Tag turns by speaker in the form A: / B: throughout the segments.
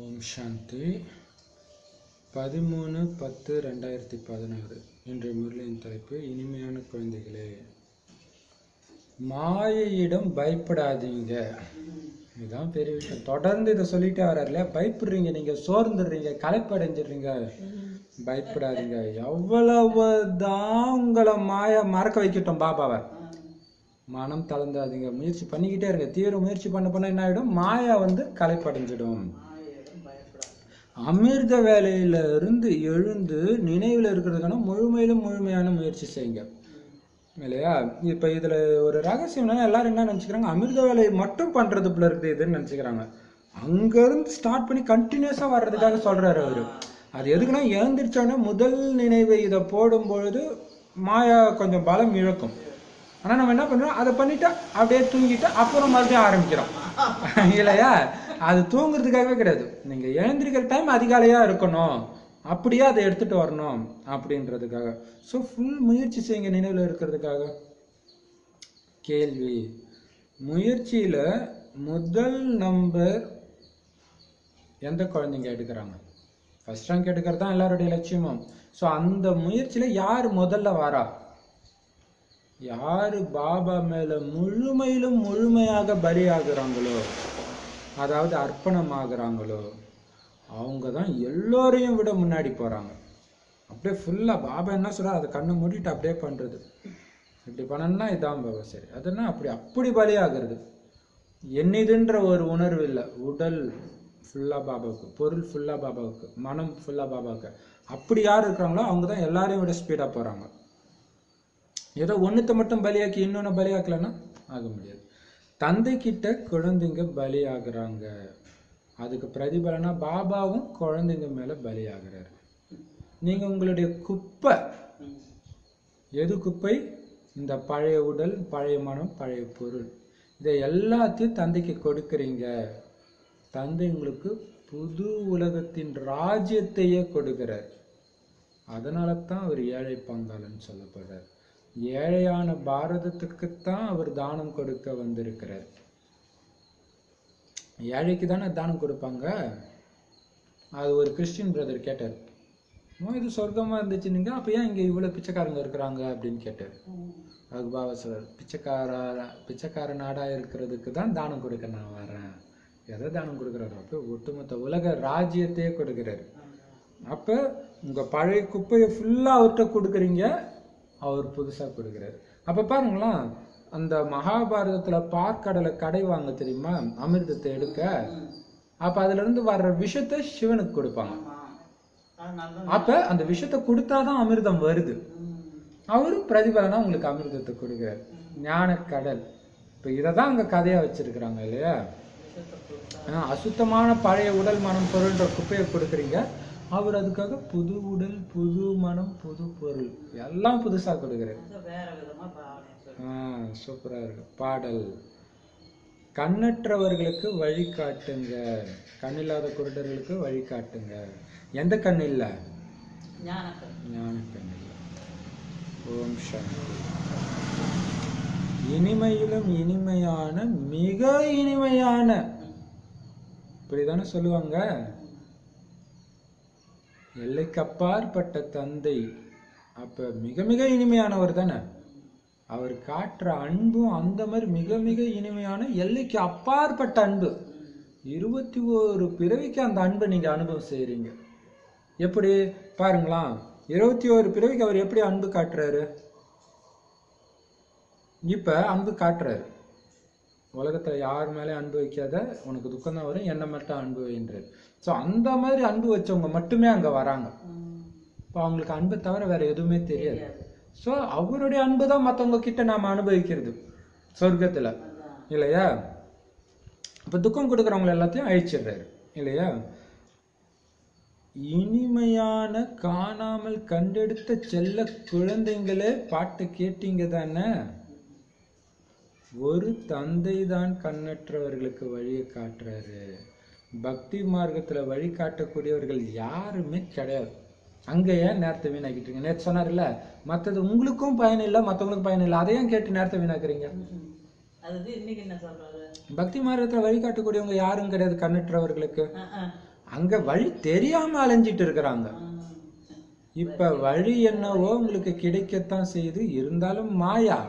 A: ஓம் சாந்தி 13/10/2016. இன்றைய முரளியின் தலைப்பு இனிமையான குழந்தைகளே, மாயையிடம் பயப்படாதீங்க. இதுதான் பெரிய விஷயம். தொடர்ந்து இதை சொல்லிட்டே வர்றாருல. பயப்படுறீங்க, நீங்க சோர்ந்துடுறீங்க, களைப்படைஞ்சிடுறீங்க, பயப்படாதீங்க. எவ்வளவுதான் உங்களை மாயா மறக்க வைக்கட்டும் பாபாவை, மனம் தளர்ந்தாதீங்க, முயற்சி பண்ணிக்கிட்டே இருங்க. தீவிர முயற்சி பண்ண என்ன ஆயிடும், மாயா களைப்படைஞ்சிடும். அமிர்த வேலையில இருந்து எழுந்து நினைவில் இருக்கிறதுக்கான முழுமையான முயற்சி செய்யுங்க, இல்லையா? இப்ப இதுல ஒரு ரகசியம் என்னன்னா, எல்லாரும் என்ன நினைச்சுக்கிறாங்க, அமிர்த வேலையை மட்டும் பண்றது போல இருக்குது இதுன்னு நினைச்சுக்கிறாங்க. அங்க இருந்து ஸ்டார்ட் பண்ணி கண்டினியூஸா வர்றதுக்காக சொல்றாரு அவரு. அது எதுக்குன்னா, எழுந்திரிச்சோடனே முதல் நினைவை இதை போடும் பொழுது மாயா கொஞ்சம் பலம் இழக்கும். ஆனா நம்ம என்ன பண்றோம், அதை பண்ணிட்டு அப்படியே தூங்கிட்டு அப்புறம் மறுபடியும் ஆரம்பிக்கிறோம், இல்லையா? அது தூங்குறதுக்காகவே கிடையாது. நீங்க எழுந்திருக்கிற டைம் அதிகாலையா இருக்கணும், அப்படியே அதை எடுத்துட்டு வரணும் அப்படின்றதுக்காக. ஸோ ஃபுல் முயற்சி செய்யுங்க நினைவில் இருக்கிறதுக்காக. கேள்வி: முயற்சியில முதல் நம்பர் எந்த குழந்தைங்க எடுக்கிறாங்க? ஃபர்ஸ்ட் ரேங்க் எடுக்கிறது தான் எல்லாருடைய லட்சியமும். ஸோ அந்த முயற்சியில யார் முதல்ல வரா? யாரு பாபா மேல முழுமையாக பலியாகிறாங்களோ, அதாவது அர்ப்பணமாகறாங்களோ, அவங்க தான் எல்லோரையும் விட முன்னாடி போறாங்க. அப்படியே ஃபுல்லா பாபா என்ன சொல்றாரு அதை கண்ணை மூடிட்டு அப்படியே பண்றது. இப்படி பண்ணணும்னா இதான் பாபா சரி, அதுனா அப்படி பலியாகிறது. என்னதுன்ற ஒரு உணர்வு இல்லை. உடல் ஃபுல்லா பாபாவுக்கு, பொருள் ஃபுல்லா பாபாவுக்கு, மனம் ஃபுல்லா பாபாவுக்கு. அப்படி யார் இருக்கிறாங்களோ அவங்க தான் எல்லாரையும் விட ஸ்பீடா போறாங்க. ஏதோ ஒன்னுத்தை மட்டும் பலியாக்கி இன்னொன்னு பலியாக்கலன்னா ஆக முடியாது. தந்தை கிட்ட குழந்தைங்க பலியாகிறாங்க, அதுக்கு பிரதிபலனா பாபாவும் குழந்தைங்க மேல பலியாகிறாரு. நீங்க உங்களுடைய குப்பை, எது குப்பை? இந்த பழைய உடல், பழைய மனம், பழைய பொருள், இதை எல்லாத்தையும் தந்தைக்கு கொடுக்கறீங்க. தந்தை உங்களுக்கு புது உலகத்தின் ராஜ்யத்தையே கொடுக்கிறார். அதனால தான் அவர் ஏழை பங்காளன்னு சொல்லப்படுறார். ஏழையான பாரதத்துக்குத்தான் அவர் தானம் கொடுக்க வந்திருக்கிறார். ஏழைக்கு தானே தானம் கொடுப்பாங்க. அது ஒரு கிறிஸ்டின் பிரதர் கேட்டார், இது சொர்க்கமா இருந்துச்சு நீங்க அப்ப ஏன் இங்க இவ்வளவு பிச்சைக்காரங்க இருக்கிறாங்க அப்படின்னு கேட்டார். அதுக்கு பாபா சொல்றார், பிச்சைக்கார நாடா இருக்கிறதுக்கு தான் தானம் கொடுக்க நான் வரேன். எதை தானம் கொடுக்குறாரு? அப்ப ஒட்டுமொத்த உலக ராஜ்யத்தையே கொடுக்கிறாரு. அப்ப உங்க பழைய குப்பையை ஃபுல்லா அவர்கிட்ட கொடுக்குறீங்க, அவர் புதுசா கொடுக்கிறாரு. அப்ப பாருங்களா, அந்த மகாபாரதத்துல பார்க்கடலை கடைவாங்க தெரியுமா, அமிர்தத்தை எடுக்க. அப்ப அதுல இருந்து வர்ற விஷத்தை சிவனுக்கு கொடுப்பாங்க. அப்ப அந்த விஷத்தை கொடுத்தாதான் அமிர்தம் வருது. அவரு பிரதிபலனா உங்களுக்கு அமிர்தத்தை கொடுக்கிறார். ஞான கடல். இப்ப இததான் அங்க கதையா வச்சிருக்கிறாங்க, இல்லையா? அசுத்தமான பழைய உடல், மனம், பொருள்ன்ற குப்பையை கொடுக்குறீங்க, அவர் அதுக்காக புது உடல், புது மனம், புது பொருள் எல்லாம் புதுசா கொடுக்கிறார். சூப்பரா இருக்கு பாடல். கண்ணற்றவர்களுக்கு வழி காட்டுங்க, கண்ணில்லாத குருடர்களுக்கு வழி காட்டுங்க. எந்த கண் இல்ல? ஞான கண் இல்ல. ஓம் சாந்தி. இனிமையிலும் இனிமையான, மிக இனிமையான, இப்படிதானே சொல்லுவாங்க. எல்லைக்கு அப்பாற்பட்ட தந்தை அப்ப மிக மிக இனிமையானவர் தானே. அவர் காட்டுற அன்பும் அந்த மாதிரி மிக மிக இனிமையான, எல்லைக்கு அப்பாற்பட்ட அன்பு. 21 பிறவிக்கு அந்த அன்பை நீங்க அனுபவம் செய்யறீங்க. எப்படி பாருங்களா, 21 பிறவிக்கு அவர் எப்படி அன்பு காட்டுறாரு? இப்ப அன்பு காட்டுறாரு. உலகத்துல யார் மேலே அன்பு வைக்காத, உனக்கு துக்கம் தான் வரும், என்ன மட்டும் அன்பு வைன்றாரு. ஸோ அந்த மாதிரி அன்பு வச்சவங்க மட்டுமே அங்க வராங்க. இப்போ அவங்களுக்கு அன்பை தவிர வேற எதுவுமே தெரியாது. ஸோ அவருடைய அன்பு தான் மற்றவங்க கிட்ட நாம அனுபவிக்கிறது சொர்க்கத்துல, இல்லையா? இப்ப துக்கம் கொடுக்குறவங்க எல்லாத்தையும் அழிச்சிடுறாரு, இல்லையா? இனிமையான காணாமல் கண்டெடுத்த செல்ல குழந்தைங்களே, பாட்டு கேட்டீங்க தானே? ஒரு தந்தை தான் கண்ணற்றவர்களுக்கு வழியை காட்டுறாரு. பக்தி மார்க்கத்துல வழி காட்டக்கூடியவர்கள் யாருமே கிடையாது. அங்க ஏன் நேரத்தை வீணாக்கிட்டு? நேற்று சொன்னார்ல, மற்றது உங்களுக்கும் பயன் இல்லை, மற்றவங்களுக்கும் பயன் இல்லை, அதையும் கேட்டு நேரத்தை வீணாக்குறீங்க. பக்தி மார்க்கத்துல வழி காட்டக்கூடியவங்க யாரும் கிடையாது கண்ணற்றவர்களுக்கு. அங்க வழி தெரியாம அலைஞ்சிட்டு இருக்கிறாங்க. இப்ப வழி என்னவோ உங்களுக்கு கிடைக்கத்தான் செய்யுது, இருந்தாலும் மாயா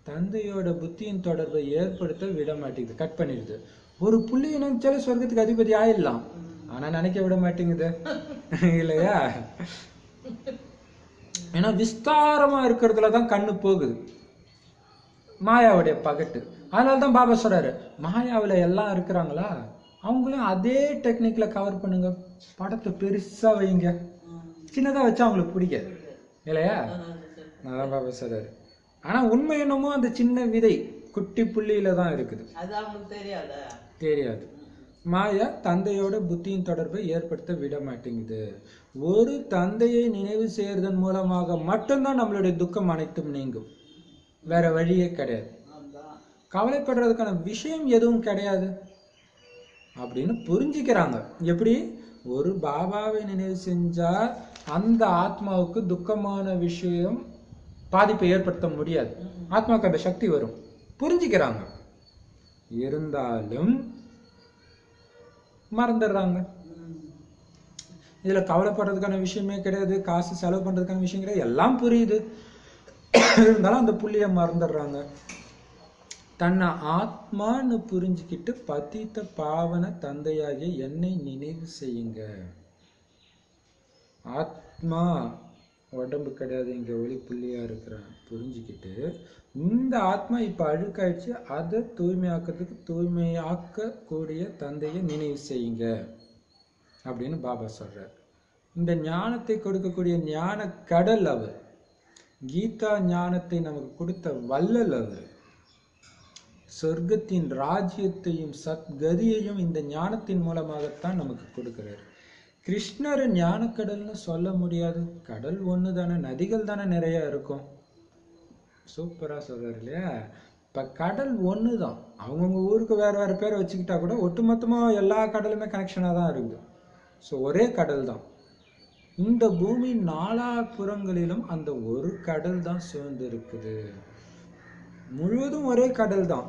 A: தந்தையோட புத்தியின் தொடர்பை ஏற்படுத்த விட மாட்டேங்குது, கட் பண்ணிடுது. ஒரு புள்ளியை நினைச்சாலும் சொர்க்கத்துக்கு அதிபதி ஆயிடலாம், ஆனா நினைக்க விட மாட்டேங்குது இல்லையா? ஏன்னா விஸ்தாரமா இருக்கிறதுலதான் கண்ணு போகுது, மாயாவுடைய பகட்டு. அதனாலதான் பாபா சொல்றாரு, மாயாவில எல்லாம் இருக்கிறாங்களா, அவங்களும் அதே டெக்னிக்ல கவர் பண்ணுங்க, படத்தை பெருசா வைங்க, சின்னதா வச்சா அவங்களுக்கு பிடிக்காது இல்லையா? அதான் பாபா சொல்றாரு. ஆனா உண்மை என்னமோ அந்த சின்ன விதை குட்டி புள்ளியில தான் இருக்குது, தெரியாது. மாயா தந்தையோட புத்தியின் தொடர்பை ஏற்படுத்த விட மாட்டேங்குது. ஒரு தந்தையை நினைவு செய்யறதன் மூலமாக மட்டும்தான் நம்மளுடைய துக்கம் அனைத்தும் நீங்கும், வேற வழியே கிடையாது. கவலைப்படுறதுக்கான விஷயம் எதுவும் கிடையாது அப்படின்னு புரிஞ்சுக்கிறாங்க. எப்படி? ஒரு பாபாவை நினைவு செஞ்சா அந்த ஆத்மாவுக்கு துக்கமான விஷயம் பாதிப்பை ஏற்படுத்த முடியாது, ஆத்மாவுக்கு அந்த சக்தி வரும், புரிஞ்சுக்கிறாங்க. இருந்தாலும் மறந்துடுறாங்க. இதுல கவலைப்படுறதுக்கான விஷயமே கிடையாது, காசு செலவு பண்றதுக்கான விஷயம் கிடையாது, எல்லாம் புரியுது, இருந்தாலும் அந்த புள்ளிய மறந்துடுறாங்க. தன்னை ஆத்மான்னு புரிஞ்சுக்கிட்டு பதித்த பாவன தந்தையாகிய என்னை நினைவு செய்யுங்க. ஆத்மா உடம்பு கிடையாது, இங்க ஒளி புள்ளியா இருக்கிறேன் புரிஞ்சுக்கிட்டு, இந்த ஆத்மா இப்ப அழுக்காயிடுச்சு, அதை தூய்மையாக்கிறதுக்கு தூய்மையாக்க கூடிய தந்தையை நினைவு செய்யுங்க அப்படின்னு பாபா சொல்றார். இந்த ஞானத்தை கொடுக்கக்கூடிய ஞான கடல் அவர், கீதா ஞானத்தை நமக்கு கொடுத்த வள்ளல் அவர், சொர்க்கத்தின் ராஜ்யத்தையும் சத்கதியையும் இந்த ஞானத்தின் மூலமாகத்தான் நமக்கு கொடுக்கிறார். கிருஷ்ணர் ஞானக்கடல்னு சொல்ல முடியாது, கடல் ஒன்று தானே, நதிகள் தானே நிறைய இருக்கும். சூப்பரா சொல்றாரு இல்லையா? இப்ப கடல் ஒன்று தான், அவங்கவுங்க ஊருக்கு வேற வேற பேரை வச்சுக்கிட்டா கூட ஒட்டுமொத்தமா எல்லா கடலுமே கனெக்ஷனாக தான் இருக்குது. ஸோ ஒரே கடல் தான். இந்த பூமி நாலா புறங்களிலும் அந்த ஒரு கடல் தான் சூழ்ந்து இருக்குது, முழுவதும் ஒரே கடல் தான்.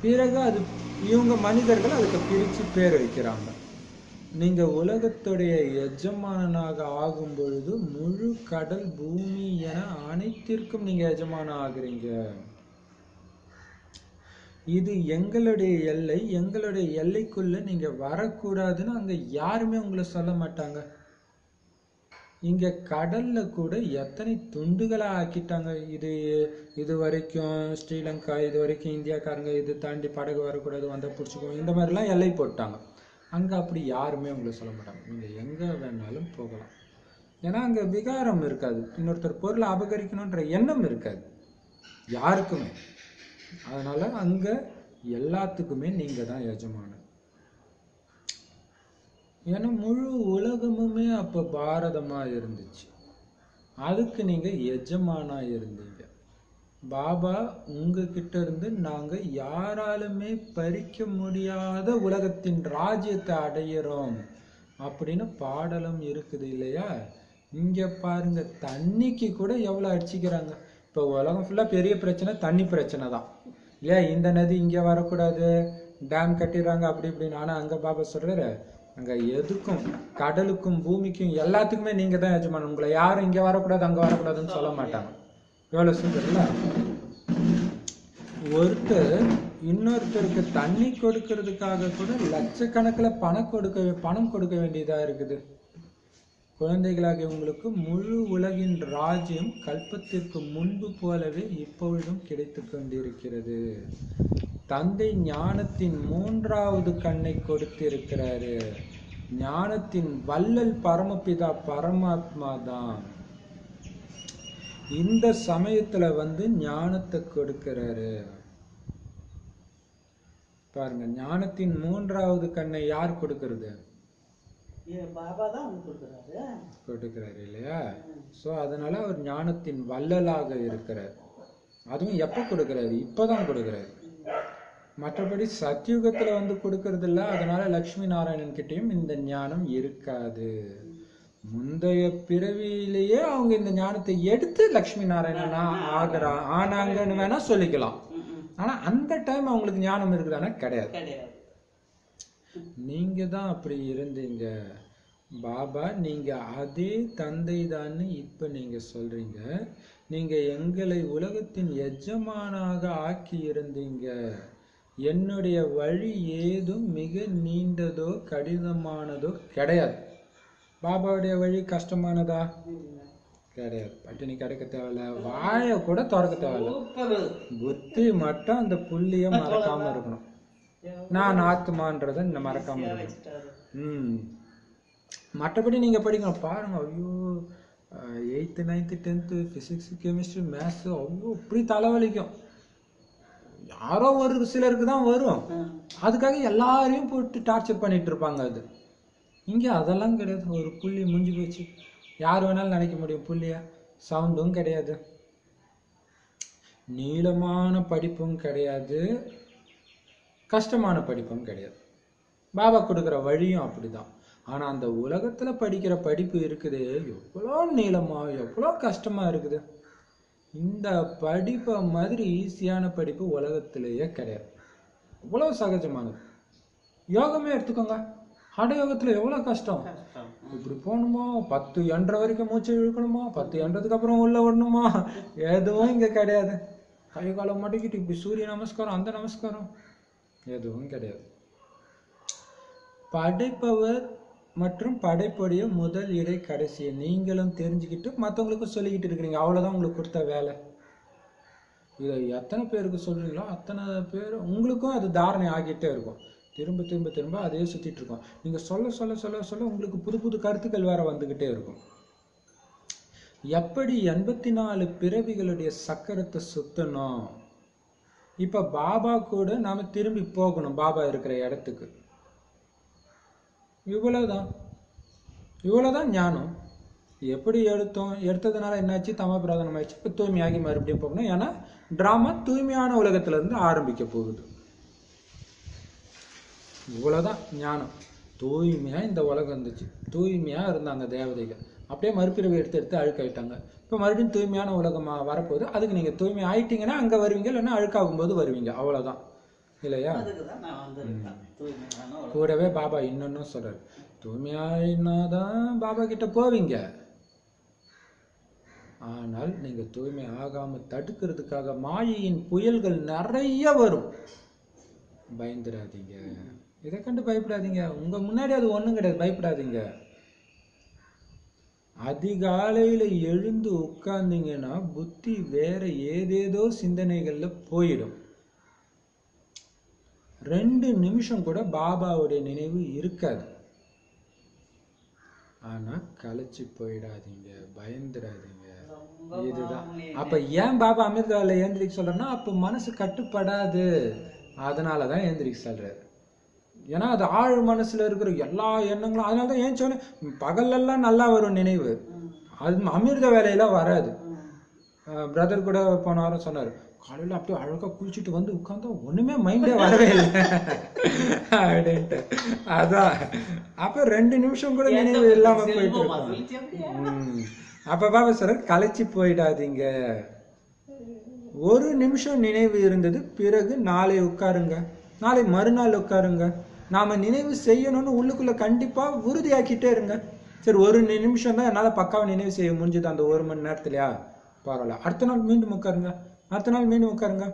A: பிறகு அது இவங்க மனிதர்கள் அதுக்கு பிரிச்சு பேர் வைக்கிறாங்க. நீங்க உலகத்துடைய எஜமானனாக ஆகும் பொழுது முழு கடல் பூமி என அனைத்திற்கும் நீங்க எஜமானம் ஆகுறீங்க. இது எங்களுடைய எல்லை, எங்களுடைய எல்லைக்குள்ள நீங்க வரக்கூடாதுன்னு அங்க யாருமே உங்களை சொல்ல மாட்டாங்க. இங்க கடல்ல கூட எத்தனை துண்டுகளா ஆக்கிட்டாங்க. இது வரைக்கும் ஸ்ரீலங்கா, இது வரைக்கும் இந்தியாக்காரங்க, இது தாண்டி படகு வரக்கூடாது, வந்தா பிடிச்சிக்கோ, இந்த மாதிரிலாம் எல்லை போட்டாங்க. அங்க அப்படி யாருமே உங்களை சொல்ல மாட்டாங்க, நீங்க எங்க வேணாலும் போகலாம். ஏன்னா அங்க விகாரம் இருக்காது, இன்னொருத்தர் பொருளை அபகரிக்கணும்ன்ற எண்ணம் இருக்காது யாருக்குமே. அதனால அங்க எல்லாத்துக்குமே நீங்க தான் எஜமானன். ஏன்னா முழு உலகமுமே அப்ப பாரதமா இருந்துச்சு, அதுக்கு நீங்க எஜமானா இருந்தீங்க. பாபா உங்ககிட்ட இருந்து நாங்க யாராலுமே பறிக்க முடியாத உலகத்தின் ராஜ்யத்தை அடையிறோம் அப்படின்னு பாடலும் இருக்குது இல்லையா? இங்க பாருங்க, தண்ணிக்கு கூட எவ்வளவு அடிச்சுக்கிறாங்க. இப்ப உலகம் ஃபுல்லா பெரிய பிரச்சனை தண்ணி பிரச்சனை தான் இல்லையா? இந்த நதி இங்க வரக்கூடாது, டேம் கட்டிடுறாங்க அப்படி இப்படின்னு. ஆனா அங்க பாபா சொல்றாரு, அங்க எதுக்கும், கடலுக்கும் பூமிக்கும் எல்லாத்துக்குமே நீங்க தான் எஜமானன், உங்களை யாரும் இங்க வரக்கூடாது அங்க வரக்கூடாதுன்னு சொல்ல மாட்டாங்க. எவ்வளவு சூப்பர்ல. ஒருத்தர் இன்னொருத்தருக்கு தண்ணி கொடுக்கறதுக்காக கூட லட்சக்கணக்கில் பணம் கொடுக்க வேண்டியதா இருக்குது. குழந்தைகளாகிய உங்களுக்கு முழு உலகின் ராஜ்யம் கல்பத்திற்கு முன்பு போலவே இப்பொழுதும் கிடைத்து கொண்டிருக்கிறது. தந்தை ஞானத்தின் 3வது கண்ணை கொடுத்திருக்கிறாரு. ஞானத்தின் வள்ளல் பரமபிதா பரமாத்மா தான் இந்த சமயத்துல வந்து ஞானத்தை கொடுக்கிறாரு. பாருங்க, ஞானத்தின் 3வது கண்ணை யார் கொடுக்கிறது?
B: பாபா தான்
A: கொடுக்கிறாரு இல்லையா? சோ அதனால அவர் ஞானத்தின் வள்ளலாக இருக்கிறார். அதுவும் எப்ப கொடுக்கிறாரு? இப்பதான் கொடுக்கிறாரு. மற்றபடி சத்யுகத்துல வந்து கொடுக்கறது இல்ல. அதனால லட்சுமி நாராயணன் கிட்டையும் இந்த ஞானம் இருக்காது. முந்தைய பிறவியிலேயே அவங்க இந்த ஞானத்தை எடுத்து லட்சுமி நாராயணனா ஆனாங்கன்னு வேணா சொல்லிக்கலாம். ஆனா அந்த டைம் அவங்களுக்கு ஞானம் இருக்குதானா? கிடையாது. நீங்க தான் அப்படி இருந்தீங்க. பாபா நீங்க அதே தந்தை தான்னு இப்ப நீங்க சொல்றீங்க. நீங்க எங்களை உலகத்தின் எஜமானாக ஆக்கி இருந்தீங்க. என்னுடைய வழி ஏதும் மிக நீண்டதோ கடினமானதோ கிடையாது. பாபாவுடைய வழி கஷ்டமானதா? கிடையாது. பட்டினி கிடக்க தேவையில்ல, வாயை கூட திறக்க தேவையில்ல.
B: சூப்பர்.
A: புத்தி மட்டும் அந்த புள்ளிய மறக்காம இருக்கணும். நான் ஆத்மான்றதை மறக்காம இருக்கணும். மற்றபடி நீங்க படிக்கணும். பாருங்க, ஐயோ 8th 9th 10th physics chemistry maths ஐயோ இப்படி தலைவலிக்கும். யாரோ ஒரு சிலருக்கு தான் வரும், அதுக்காக எல்லாரையும் போட்டு டார்ச்சர் பண்ணிட்டு இருப்பாங்க. அது இங்க அதெல்லாம் கிடையாது. ஒரு புள்ளி முடிஞ்சு போச்சு. யார் வேணாலும் நினைக்க முடியும் புள்ளிய. சவுண்டும் கிடையாது, நீளமான படிப்பும் கிடையாது, கஷ்டமான படிப்பும் கிடையாது. பாபா கொடுக்குற வழியும் அப்படிதான். ஆனா அந்த உலகத்துல படிக்கிற படிப்பு இருக்குது, எவ்வளோ நீளமா எவ்வளோ கஷ்டமா இருக்குது. இந்த படிப்பை மாதிரி ஈஸியான படிப்பு உலகத்திலேயே கிடையாது. இவ்வளவு சகஜமானது. யோகமே எடுத்துக்கோங்க, ஹட யோகத்துல எவ்வளவு கஷ்டம். இப்படி போகணுமா, 10 என்ற வரைக்கும் மூச்சை இழுக்கணுமா, 10 என்றதுக்கு அப்புறம் உள்ள விடணுமா, எதுவும் இங்க கிடையாது. கை காலம் மடக்கிட்டு இப்படி சூரிய நமஸ்காரம் அந்த நமஸ்காரம் எதுவும் கிடையாது. படைப்பவர் மற்றும் படைப்புடைய முதல் இடை கடைசியை நீங்களும் தெரிஞ்சுக்கிட்டு மற்றவங்களுக்கும் சொல்லிக்கிட்டு இருக்கிறீங்க. அவ்வளவுதான் உங்களுக்கு கொடுத்த வேலை. இதை எத்தனை பேருக்கு சொல்றீங்களோ அத்தனை பேர் உங்களுக்கும் அது தாரணை ஆகிட்டே இருக்கும். திரும்ப திரும்ப திரும்ப அதே சுத்திட்டு இருக்கோம். நீங்க சொல்ல சொல்ல சொல்ல சொல்ல உங்களுக்கு புது புது கருத்துக்கள் வேற வந்துகிட்டே இருக்கும். எப்படி 84 பிறவிகளுடைய சக்கரத்தை சுத்தணும். இப்ப பாபா கூட நாம திரும்பி போகணும், பாபா இருக்கிற இடத்துக்கு. இவ்வளவுதான் ஞானம். எப்படி எடுத்ததுனால என்னாச்சு, தம பிரதானம் ஆயிடுச்சு. இப்ப தூய்மையாகி மறுபடியும் போகணும். ஏன்னா டிராமா தூய்மையான உலகத்துல இருந்து ஆரம்பிக்க போகுது. இவ்வளவுதான் ஞானம். தூய்மையா இந்த உலகம் இருந்துச்சு, தூய்மையா இருந்தாங்க தேவதைகள். அப்படியே மறுபிறவி எடுத்து அழுக்காயிட்டாங்க. இப்ப மறுபடியும் தூய்மையான உலகமா வரப்போகுது. அதுக்கு நீங்க தூய்மை ஆயிட்டீங்கன்னா அங்க வருவீங்க, இல்லைன்னா அழுக்காகும் போது வருவீங்க. அவ்வளவுதான், இல்லையா? கூடவே பாபா இன்னொன்னும் சொல்றாரு, தூய்மையாயினாதான் பாபா கிட்ட போவீங்க. ஆனால் நீங்க தூய்மை ஆகாம தடுக்கிறதுக்காக மாயையின் புயல்கள் நிறைய வரும். பயந்துடாதீங்க, இதை கண்டு பயப்படாதீங்க. உங்க முன்னாடி அது ஒண்ணும் கிடையாது, பயப்படாதீங்க. அதிகாலையில எழுந்து உட்கார்ந்தீங்கன்னா புத்தி வேற ஏதேதோ சிந்தனைகள்ல போயிடும். 2 நிமிஷம் கூட பாபாவுடைய நினைவு இருக்காது. ஆனா கலைச்சு போயிடாதீங்க, பயந்துடாதீங்க. இதுதான். அப்ப ஏன் பாபா அமிர்தால ஏந்திரிக்க சொல்றேன்னா, அப்ப மனசு கட்டுப்படாது, அதனாலதான் ஏந்திரிக்க சொல்றாரு. ஏன்னா அது ஆழ் மனசுல இருக்கிற எல்லா எண்ணங்களும், அதனாலதான் ஏன் சொன்ன பகல்லெல்லாம் நல்லா வரும் நினைவு, அது அமிர்த வேலையில வராது. பிரதர் கூட போன வாரம் சொன்னாரு, காலையில அப்படியே அழகா குளிச்சுட்டு வந்து உட்கார்ந்தா ஒண்ணுமே மைண்டே வரவே இல்லை அப்படின்ட்டு. அதான் அப்ப 2 நிமிஷம் கூட நினைவு இல்லாம போயிட்டு இருக்கோம். அப்ப பாபா சொல்ற, கலைச்சு போயிடாதீங்க. 1 நிமிஷம் நினைவு இருந்தது, பிறகு நாளை உட்காருங்க, நாளை மறுநாள் உட்காருங்க. நாம நினைவு செய்யணும்னு உள்ளுக்குள்ள கண்டிப்பா உறுதியாக்கிட்டே இருங்க. சரி, 1 நிமிஷம் தான் என்னால பக்காவா நினைவு செய்ய முடிஞ்சது அந்த 1 மணி நேரத்துலயா, பரவாயில்ல, அடுத்த நாள் மீண்டும் உட்காருங்க, அடுத்த நாள் மீண்டும் உட்காருங்க.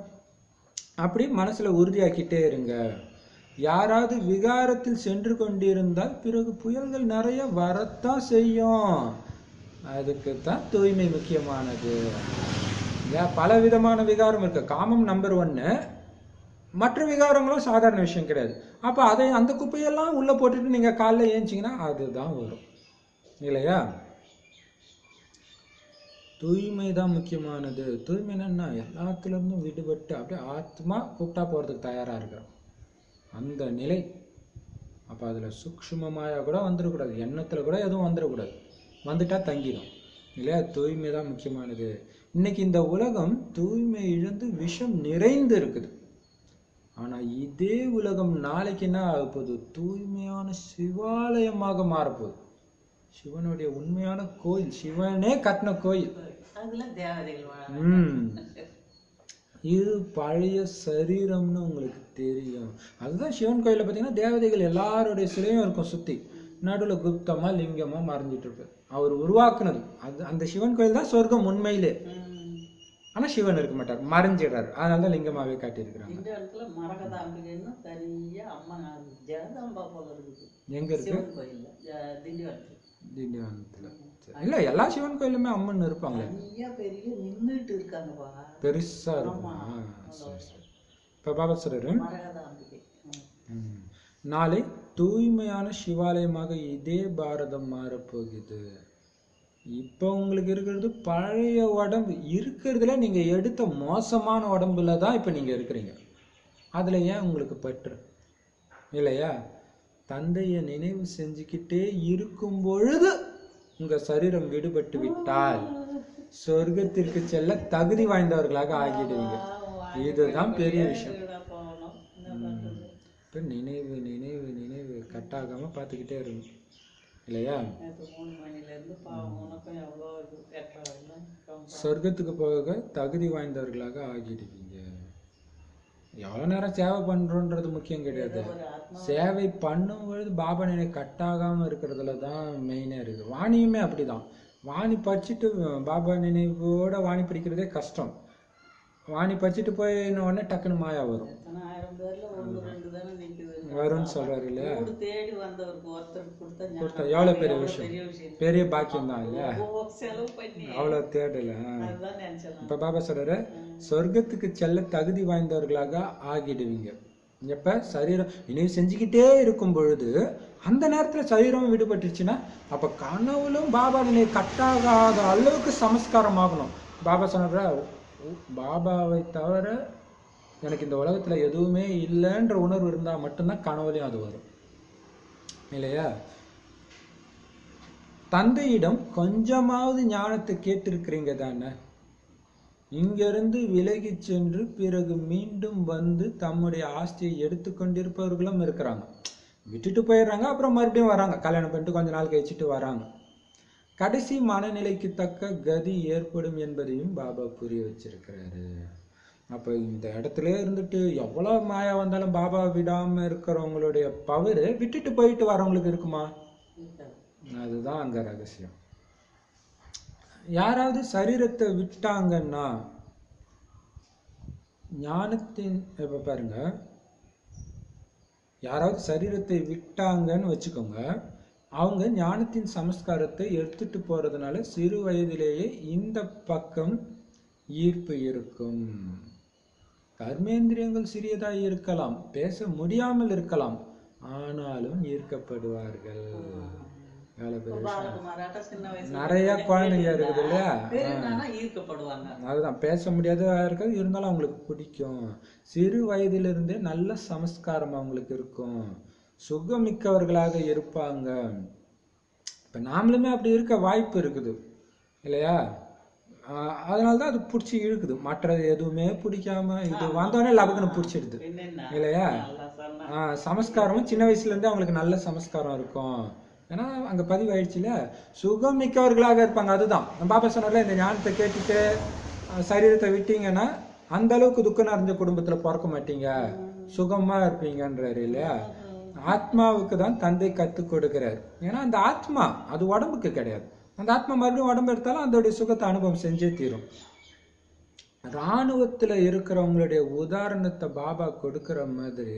A: அப்படி மனசுல உறுதியாக்கிட்டே இருங்க. யாராவது விகாரத்தில் சென்று கொண்டிருந்தால் பிறகு புயல்கள் நிறைய வரத்தான் செய்யும். அதுக்குத்தான் தூய்மை முக்கியமானது. பல விதமான விகாரம் இருக்கு. காமம் நம்பர் 1, மற்ற விகாரங்களும் சாதாரண விஷயம் கிடையாது. அப்ப அதை அந்த குப்பையெல்லாம் உள்ள போட்டுட்டு நீங்க காலைல ஏஞ்சிங்கன்னா அதுதான் வரும், இல்லையா? தூய்மை தான் முக்கியமானது. தூய்மைன்னா எல்லாத்துல இருந்தும் விடுபட்டு அப்படியே ஆத்மா கூப்பிட்டா போறதுக்கு தயாரா இருக்கிறோம், அந்த நிலை. அப்ப அதுல சூக்ஷ்மமாயா கூட வந்துடக்கூடாது, எண்ணத்துல கூட எதுவும் வந்துடக்கூடாது. வந்துட்டா தங்கிடும், இல்லையா? தூய்மை தான் முக்கியமானது. இன்னைக்கு இந்த உலகம் தூய்மை இழந்து விஷம் நிறைந்து இருக்குது. ஆனா இதே உலகம் நாளைக்கு என்ன ஆக போகுது? தூய்மையான சிவாலயமாக மாறப்போகுது. சிவனுடைய உண்மையான கோயில், சிவனே கட்டின கோயில். இது பழைய சரீரம்னு உங்களுக்கு தெரியும். அதுதான் சிவன் கோயிலில் பார்த்தீங்கன்னா தேவதைகள் எல்லாருடைய சிலையும் இருக்கும் சுற்றி, நடுவில் குப்தமா லிங்கமா மறைஞ்சிட்டு இருக்கு. அவர் உருவாக்குனது அது. அந்த சிவன் கோயில் தான் சொர்க்கம் உண்மையிலே. ஆனா சிவன் இருக்க மாட்டார், மறைஞ்சிடுறாரு. அதனால தான் லிங்கமாவே காட்டியிருக்கிறாங்க.
B: இந்த இடத்துல மரகதாம்பிகைன்னு தனியா அம்மா ஜெகதாம்பா போல இருக்குது.
A: எங்க இருக்கு?
B: சிவன் கோயில்ல திண்டிவனத்துல.
A: திண்டிவனத்துல. இல்ல எல்லா சிவன் கோயிலுமே அம்மன் இருப்பாங்க.
B: தனியா பெரிய நின்றுட்டு இருக்காங்கப்பா,
A: பெருசா இருக்கும். சரி சரி. இப்ப பாபா சொல்றாரு,
B: மரகதாம்பிகை.
A: நாளை தூய்மையான சிவாலயமாக இதே பாரதம் மாறப்போகுது. இப்போ உங்களுக்கு இருக்கிறது பழைய உடம்பு. இருக்கிறதுல நீங்க எடுத்த மோசமான உடம்புல தான் இப்ப நீங்க இருக்கிறீங்க. அதுல ஏன் உங்களுக்கு பற்று இல்லையா? தந்தையை நினைவு செஞ்சுக்கிட்டே இருக்கும் பொழுது உங்க சரீரம் விடுபட்டு விட்டால் சொர்க்கத்திற்கு செல்ல தகுதி வாய்ந்தவர்களாக ஆகிடுவீங்க. இதுதான் பெரிய விஷயம். இப்ப நினைவு நினைவு நினைவு கட்டாகாம பார்த்துக்கிட்டே இருக்கும் இல்லையா? சொர்க்கத்துக்கு போக தகுதி வாய்ந்தவர்களாக ஆகிடுவீங்க. எவ்வளவு நேரம் சேவை பண்றோன்றது முக்கியம் கிடையாது. சேவை பண்ணும்பொழுது பாபா நினை கட்டாகாம இருக்கிறதுல தான் மெயினா இருக்குது. வாணியுமே அப்படிதான். வாணி படிச்சுட்டு பாபா நினைவோட வாணி படிக்கிறதே கஷ்டம். வாணி படிச்சுட்டு போய் உடனே டக்குன்னு மாயா வரும். வரும்னு சொல்றாரு இல்லையா? கொடுத்தா எவ்வளவு பெரிய விஷயம், பெரிய பாக்கியம் தான் இல்லையா? அவ்வளவு தேடல. இப்ப பாபா சொல்றாரு, சொர்க்கத்துக்கு செல்ல தகுதி வாய்ந்தவர்களாக ஆகிடுவீங்க. எப்ப சரீரம் நினைவு செஞ்சுக்கிட்டே இருக்கும் பொழுது, அந்த நேரத்துல சரீரம் விடுபட்டுச்சுன்னா அப்ப கனவுலும் பாபா நினைவு கட்டாகாத அளவுக்கு சமஸ்காரம் ஆகணும். பாபா சொன்ன, பாபாவை தவிர எனக்கு இந்த உலகத்துல எதுவுமே இல்லைன்ற உணர்வு இருந்தா மட்டும்தான் கனவுலையும் அது வரும் இல்லையா? தந்தையிடம் கொஞ்சமாவது ஞானத்தை கேட்டிருக்கிறீங்க தானே? இங்கிருந்து விலகி சென்று பிறகு மீண்டும் வந்து தம்முடைய ஆஸ்தியை எடுத்து கொண்டிருப்பவர்களும் இருக்கிறாங்க. விட்டுட்டு போயிடுறாங்க, அப்புறம் மறுபடியும் வராங்க, கல்யாணம் பண்ணிட்டு கொஞ்ச நாள் கழிச்சுட்டு வராங்க. கடைசி மனநிலைக்கு தக்க கதி ஏற்படும் என்பதையும் பாபா புரிய வச்சிருக்கிறாரு. அப்ப இந்த இடத்துல இருந்துட்டு எவ்வளவு மாயா வந்தாலும் பாபா விடாம இருக்கிறவங்களுடைய பவரு விட்டுட்டு போயிட்டு வரவங்களுக்கு இருக்குமா? அதுதான் அங்க ரகசியம். யாராவது சரீரத்தை விட்டாங்கன்னா ஞானத்தின், இப்ப பாருங்க, யாராவது சரீரத்தை விட்டாங்கன்னு வச்சுக்கோங்க, அவங்க ஞானத்தின் சமஸ்காரத்தை எடுத்துட்டு போறதுனால சிறு வயதிலேயே இந்த பக்கம் ஈர்ப்பு இருக்கும். கர்மேந்திரியங்கள் சிறியதாக இருக்கலாம், பேச முடியாமல் இருக்கலாம், ஆனாலும் ஈர்க்கப்படுவார்கள். நிறைய குழந்தைங்க இருக்குது இல்லையா? அதுதான் பேச முடியாதா இருக்காது, இருந்தாலும் அவங்களுக்கு பிடிக்கும். சிறு வயதிலிருந்தே நல்ல சமஸ்காரம் அவங்களுக்கு இருக்கும், சுகமிக்கவர்களாக இருப்பாங்க. இப்ப நாமளுமே அப்படி இருக்க வாய்ப்பு இருக்குது இல்லையா? அதனாலதான் அது பிடிச்சி இழுக்குது. மற்றது எதுவுமே பிடிக்காம இது வந்தோடனே லபக்குன்னு பிடிச்சிடுது இல்லையா? சமஸ்காரமும் சின்ன வயசுல இருந்தே அவங்களுக்கு நல்ல சமஸ்காரம் இருக்கும். ஏன்னா அங்க பதிவாயிடுச்சுல, சுகம் மிக்கவர்களாக இருப்பாங்க. அதுதான் பாபா சொன்னார்ல, இந்த ஞானத்தை கேட்டுட்டு சரீரத்தை விட்டீங்கன்னா அந்த அளவுக்கு துக்கம் நிறைஞ்ச குடும்பத்துல பிறக்க மாட்டீங்க, சுகமா இருப்பீங்கன்றாரு இல்லையா? ஆத்மாவுக்கு தான் தந்தை கற்றுக் கொடுக்கிறார். ஏன்னா அந்த ஆத்மா அது உடம்புக்கு கிடையாது. அந்த ஆத்மா மறுபடியும் உடம்பு எடுத்தாலும் அதோடைய சுகத்தை அனுபவம் செஞ்சே தீரும். இராணுவத்துல இருக்கிறவங்களுடைய உதாரணத்தை பாபா கொடுக்கிற மாதிரி,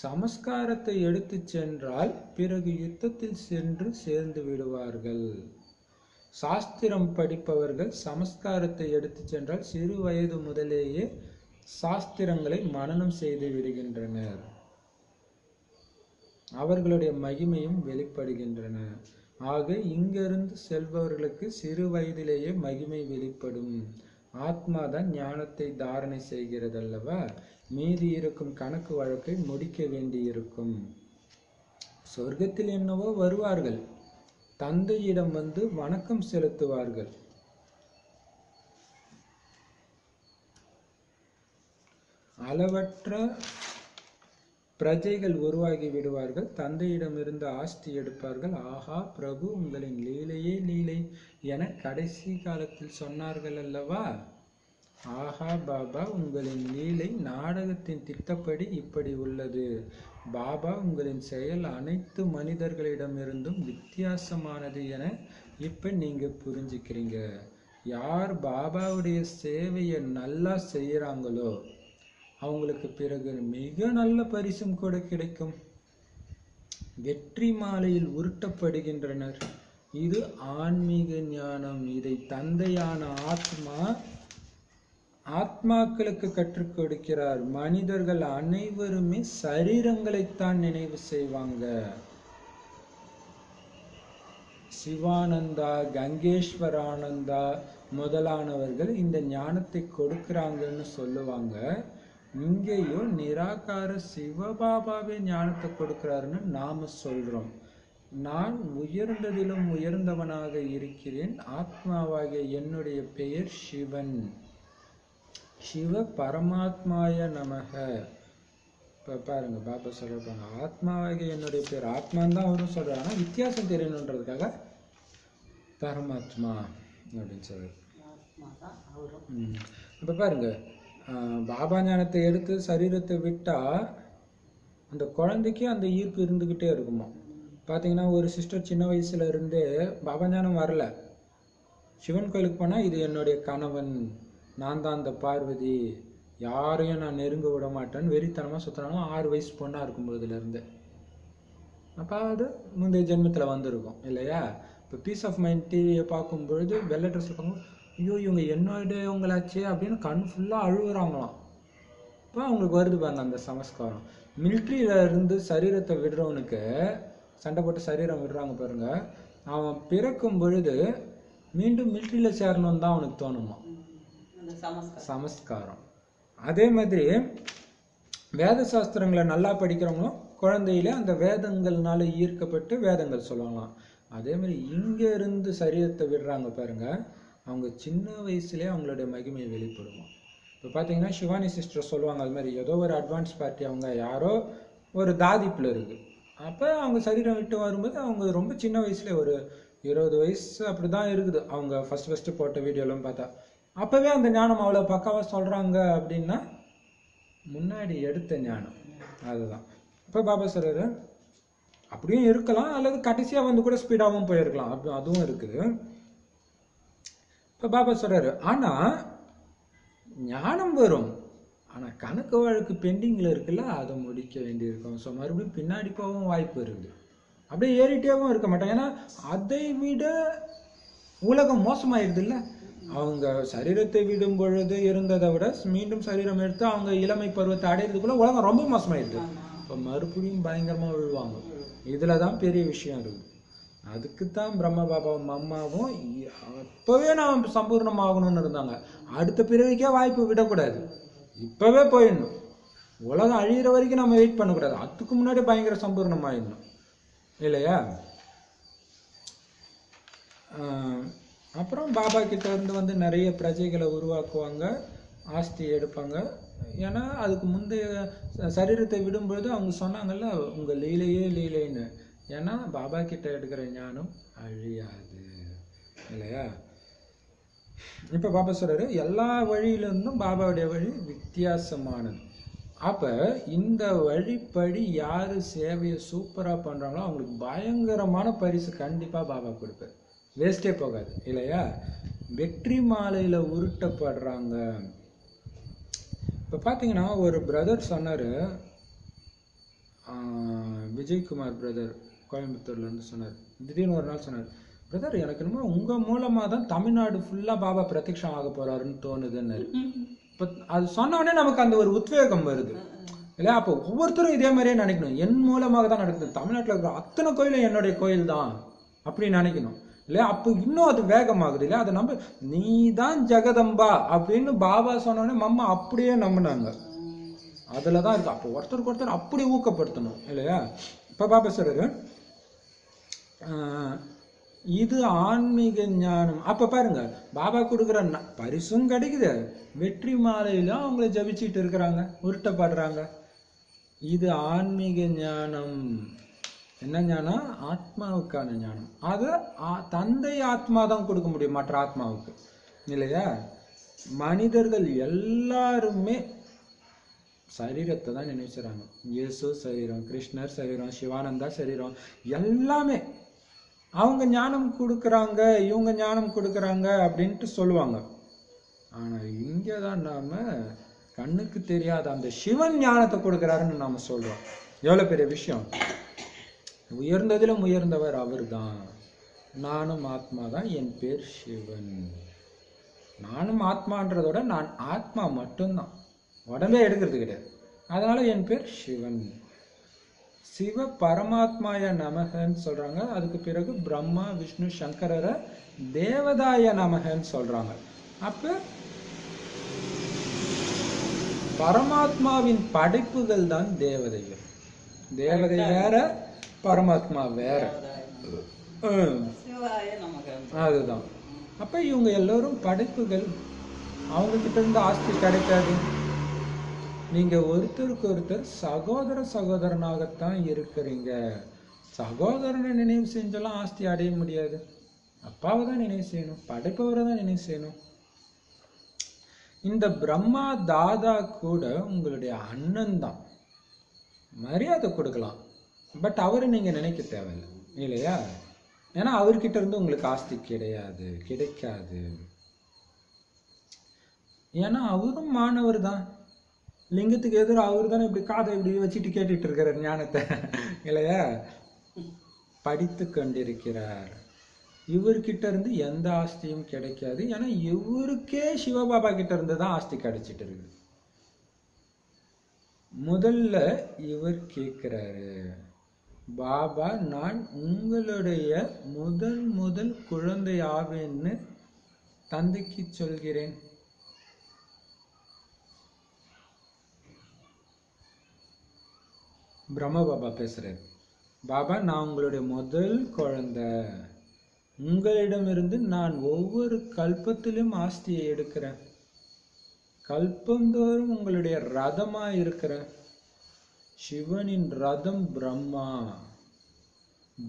A: சமஸ்காரத்தை எடுத்து சென்றால் பிறகு யுத்தத்தில் சென்று சேர்ந்து விடுவார்கள். சாஸ்திரம் படிப்பவர்கள் சமஸ்காரத்தை எடுத்து சென்றால் சிறு வயது முதலேயே சாஸ்திரங்களை மனனம் செய்து விடுகின்றனர். அவர்களுடைய மகிமையும் வெளிப்படுகின்றன. ஆக இங்கிருந்து செல்பவர்களுக்கு சிறு வயதிலேயே மகிமை வெளிப்படும். ஆத்மாதான் ஞானத்தை தாரணை செய்கிறது அல்லவா? மீதி இருக்கும் கணக்கு வழக்கை முடிக்க வேண்டியிருக்கும். சொர்க்கத்தில் என்னவோ வருவார்கள், தந்தையிடம் வந்து வணக்கம் செலுத்துவார்கள். அளவற்ற பிரஜைகள் உருவாகி விடுவார்கள். தந்தையிடமிருந்து ஆஸ்தி எடுப்பார்கள். ஆஹா பிரபு, உங்களின் லீலையே லீலை என கடைசி காலத்தில் சொன்னார்கள் அல்லவா? ஆஹா பாபா, உங்களின் லீலை நாடகத்தின் திட்டப்படி இப்படி உள்ளது. பாபா, உங்களின் செயல் அனைத்து மனிதர்களிடமிருந்தும் வித்தியாசமானது என இப்ப நீங்க புரிஞ்சுக்கிறீங்க. யார் பாபாவுடைய சேவையை நல்லா செய்யறாங்களோ அவங்களுக்கு பிறகு மிக நல்ல பரிசும் கூட கிடைக்கும். வெற்றி மாலையில் உருட்டப்படுகின்றனர். இது ஆன்மீக ஞானம். இதை தந்தையான ஆத்மாக்களுக்கு கற்றுக் கொடுக்கிறார். மனிதர்கள் அனைவருமே சரீரங்களைத்தான் நினைவு செய்வாங்க. சிவானந்தா, கங்கேஸ்வரானந்தா முதலானவர்கள் இந்த ஞானத்தை கொடுக்கிறாங்கன்னு சொல்லுவாங்க. இங்கேயோ நிராகார சிவபாபாவே ஞானத்தை கொடுக்கிறாருன்னு நாம சொல்றோம். நான் உயர்ந்ததிலும் உயர்ந்தவனாக இருக்கிறேன். ஆத்மாவாகிய என்னுடைய பெயர் சிவன். சிவ பரமாத்மாய நமக. இப்ப பாருங்க, பாபா சொல்றாங்க ஆத்மாவாகிய என்னுடைய பேர். ஆத்மான்னு தான் அவரும் சொல்றாங்க, ஆனா வித்தியாசம் தெரியணுன்றதுக்காக பரமாத்மா அப்படின்னு சொல்றாரு. இப்ப பாருங்க, பாபா ஞானத்தை எடுத்து சரீரத்தை விட்டா அந்த குழந்தைக்கு அந்த ஈர்ப்பு இருந்துகிட்டே இருக்குமா. பார்த்தீங்கன்னா ஒரு சிஸ்டர் சின்ன வயசுல இருந்தே பாபா ஞானம் வரல, சிவன் கோயிலுக்கு போனா இது என்னுடைய கணவன், நான் தான் அந்த பார்வதி, யாரையும் நான் நெருங்க விட மாட்டேன்னு வெறித்தனமா சுத்தினாலும் 6 வயசு பொண்ணா இருக்கும்போதுல இருந்து. அப்ப அது முந்தைய ஜென்மத்துல வந்திருக்கும் இல்லையா. இப்போ பீஸ் ஆஃப் மைண்ட் டிவியை பார்க்கும் பொழுது வெள்ளை ட்ரெஸ் இருப்பாங்க, ஐயோ இவங்க என்னோடவங்களாச்சே அப்படின்னு கண் ஃபுல்லா அழுகுறாங்களாம். இப்போ அவங்களுக்கு வருது பாருங்க அந்த சமஸ்காரம். மிலிட்ரியில இருந்து சரீரத்தை விடுறவனுக்கு, சண்டை போட்டு சரீரம் விடுறாங்க பாருங்க, அவன் பிறக்கும் பொழுது மீண்டும் மிலிட்ரியில சேரணும்னு தான் அவனுக்கு தோணுமா, சமஸ்காரம். அதே மாதிரி வேத சாஸ்திரங்களை நல்லா படிக்கிறவங்களும் குழந்தையில அந்த வேதங்கள்னால ஈர்க்கப்பட்டு வேதங்கள் சொல்லுவாங்களாம். அதே மாதிரி இங்க இருந்து சரீரத்தை விடுறாங்க பாருங்க, அவங்க சின்ன வயசுலேயே அவங்களுடைய மகிமையை வெளிப்படுமா. இப்போ பார்த்தீங்கன்னா சிவானி சிஸ்டர் சொல்லுவாங்க, அது மாதிரி ஏதோ ஒரு அட்வான்ஸ் பார்ட்டி, அவங்க யாரோ ஒரு தாதிப்பில் இருக்கு. அப்போ அவங்க சரீரம் விட்டு வரும்போது அவங்க ரொம்ப சின்ன வயசுல ஒரு 20 வயசு அப்படிதான் இருக்குது. அவங்க ஃபர்ஸ்ட் போட்ட வீடியோலாம் பார்த்தா அப்பவே அந்த ஞானம் அவ்வளோ பக்காவா சொல்றாங்க. அப்படின்னா முன்னாடி எடுத்த ஞானம் அதுதான். இப்போ பாபா சொல்றாரு அப்படியும் இருக்கலாம், அல்லது கடைசியா வந்து கூட ஸ்பீடாகவும் போயிருக்கலாம், அதுவும் இருக்குது. இப்போ பாபா சொல்றாரு ஆனா ஞானம் வரும், ஆனா கணக்கு வழக்கு பெண்டிங்ல இருக்குல்ல, அதை முடிக்க வேண்டியிருக்கும். ஸோ மறுபடியும் பின்னாடி போகவும் வாய்ப்பு இருக்குது, அப்படியே ஏறிட்டேவும் இருக்க மாட்டாங்க. ஏன்னா அதை விட உலகம் மோசமாயிருது இல்ல. அவங்க சரீரத்தை விடும் பொழுது இருந்ததை விட மீண்டும் சரீரம் எடுத்து அவங்க இளமை பருவத்தை அடையிறதுக்குள்ள உலகம் ரொம்ப மோசமாயிருது. இப்போ மறுபடியும் பயங்கரமா விழுவாங்க. இதுலதான் பெரிய விஷயம் இருக்குது. அதுக்குத்தான் பிரம்ம பாபாவும் அம்மாவும் இப்பவே நான் சம்பூர்ணம் ஆகணும்னு இருந்தாங்க. அடுத்த பிறவிக்கே வாய்ப்பு விடக்கூடாது, இப்பவே போயிடணும். உலகம் அழியிற வரைக்கும் நம்ம வெயிட் பண்ணக்கூடாது, அதுக்கு முன்னாடி பயங்கர சம்பூர்ணம் ஆயிடணும் இல்லையா. அப்புறம் பாபா கிட்ட இருந்து வந்து நிறைய பிரஜைகளை உருவாக்குவாங்க, ஆஸ்தி எடுப்பாங்க. ஏன்னா அதுக்கு முந்தைய சரீரத்தை விடும்பொழுது அவங்க சொன்னாங்கல்ல உங்க லீலையே லீலைன்னு. ஏன்னா பாபா கிட்ட எடுக்கிற ஞானம் அழியாது இல்லையா. இப்ப பாபா சொல்றாரு எல்லா வழியிலிருந்தும் பாபாவுடைய வழி வித்தியாசமானது. அப்ப இந்த வழிப்படி யாரு சேவையை சூப்பரா பண்றாங்களோ அவங்களுக்கு பயங்கரமான பரிசு கண்டிப்பா பாபா கொடுப்பார், வேஸ்டே போகாது இல்லையா. வெற்றி மாலையில உருட்டப்படுறாங்க. இப்போ பார்த்தீங்கன்னா ஒரு பிரதர் சொன்னார், விஜய்குமார் பிரதர் கோயம்புத்தூர்லேருந்து சொன்னார். திடீர்னு ஒரு நாள் சொன்னார், பிரதர் எனக்கு என்னமோ உங்கள் மூலமாக தான் தமிழ்நாடு ஃபுல்லாக பாபா பிரத்யக்ஷம் ஆக போகிறாருன்னு தோணுதுன்னாரு. இப்போ அது சொன்னோடனே நமக்கு அந்த ஒரு உத்வேகம் வருது இல்லையா. அப்போ ஒவ்வொருத்தரும் இதே மாதிரியே நினைக்கணும், என் மூலமாக தான் நடக்குது, தமிழ்நாட்டில் இருக்கிற அத்தனை கோயிலும் என்னுடைய கோயில் தான் அப்படின்னு நினைக்கணும் இல்லையா. அப்போ இன்னும் அது வேகமாகுது இல்லையா. அதை நம்ப நீ தான் ஜெகதம்பா அப்படின்னு பாபா சொன்னோடனே மம்மா அப்படியே நம்பினாங்க. அதில் தான் இருக்கு. அப்போ ஒருத்தருக்கு ஒருத்தர் அப்படி ஊக்கப்படுத்தணும் இல்லையா. இப்போ பாபா சொல்றாரு இது ஆன்மீக ஞானம். அப்போ பாருங்க பாபா கொடுக்குற பரிசும் கிடைக்குது, வெற்றி மாலையில அவங்கள ஜபிச்சுட்டு இருக்கிறாங்க, உருட்டப்படுறாங்க. இது ஆன்மீக ஞானம். என்ன ஞானம்? ஆத்மாவுக்கான ஞானம். அது தந்தை ஆத்மா தான் கொடுக்க முடியும் மற்ற ஆத்மாவுக்கு இல்லையா. மனிதர்கள் எல்லாருமே சரீரத்தை தான் நினைச்சுறாங்க. இயேசு சரீரம், கிருஷ்ணர் சரீரம், சிவானந்தா சரீரம், எல்லாமே அவங்க ஞானம் கொடுக்குறாங்க, இவங்க ஞானம் கொடுக்குறாங்க அப்படின்ட்டு சொல்லுவாங்க. ஆனா இங்கதான் நாம கண்ணுக்கு தெரியாத அந்த சிவன் ஞானத்தை கொடுக்குறாருன்னு நாம சொல்றோம். எவ்வளவு பெரிய விஷயம்! உயர்ந்ததிலும் உயர்ந்தவர் அவர் தான். நானும் ஆத்மா தான், என் பேர் சிவன். நானும் ஆத்மான்றதோட நான் ஆத்மா மட்டும்தான், உடம்பே எடுக்கிறது கிடையாது. அதனால என் பேர் சிவன். சிவ பரமாத்மாய நமகன்னு சொல்றாங்க. அதுக்கு பிறகு பிரம்மா விஷ்ணு சங்கரரை தேவதாய நமகன்னு சொல்றாங்க. அப்ப பரமாத்மாவின் படைப்புகள் தான் தேவதைகள். தேவதை வேற, பரமாத்மா வேற. அதுதான். அப்ப இவங்க எல்லோரும் படைப்புகள். அவங்க கிட்ட இருந்து ஆஸ்தி கிடைக்காது. நீங்க ஒருத்தருக்கு ஒருத்தர் சகோதர சகோதரனாகத்தான் இருக்கிறீங்க. சகோதரனை நினைவு செஞ்செல்லாம் ஆஸ்தி அடைய முடியாது. அப்பாவை தான் நினைவு செய்யணும், படைப்பவரை தான் நினைவு செய்யணும். இந்த பிரம்மா தாதா கூட உங்களுடைய அண்ணன் தான். மரியாதை கொடுக்கலாம், பட் அவரை நீங்க நினைக்க தேவையில்லை, இல்லையா? ஏன்னா அவர்கிட்ட இருந்து உங்களுக்கு ஆஸ்தி கிடைக்காது. ஏன்னா அவரும் மாணவர் தான். லிங்கத்துக்கு எதிராக அவர் தானே இப்படி காதை இப்படி வச்சுட்டு கேட்டுட்டு இருக்கிறார் ஞானத்தை, இல்லையா? படித்து கொண்டிருக்கிறார். இவர்கிட்ட இருந்து எந்த ஆஸ்தியும் கிடைக்காது. ஏன்னா இவருக்கே சிவபாபா கிட்ட இருந்து தான் ஆஸ்தி கிடைச்சிட்டு இருக்கு. முதல்ல இவர் கேட்கிறாரு, பாபா நான் உங்களுடைய முதல் குழந்தை ஆவேன்னு தந்தைக்கு சொல்கிறேன். பிரம்ம பாபா பேசுறாரு, பாபா நான் உங்களுடைய முதல் குழந்தை. உங்களிடமிருந்து நான் ஒவ்வொரு கல்பத்திலும் ஆஸ்தியை எடுக்கிறேன். கல்பந்தோறும் உங்களுடைய ரதமா இருக்கிறேன். சிவனின் ரதம் பிரம்மா.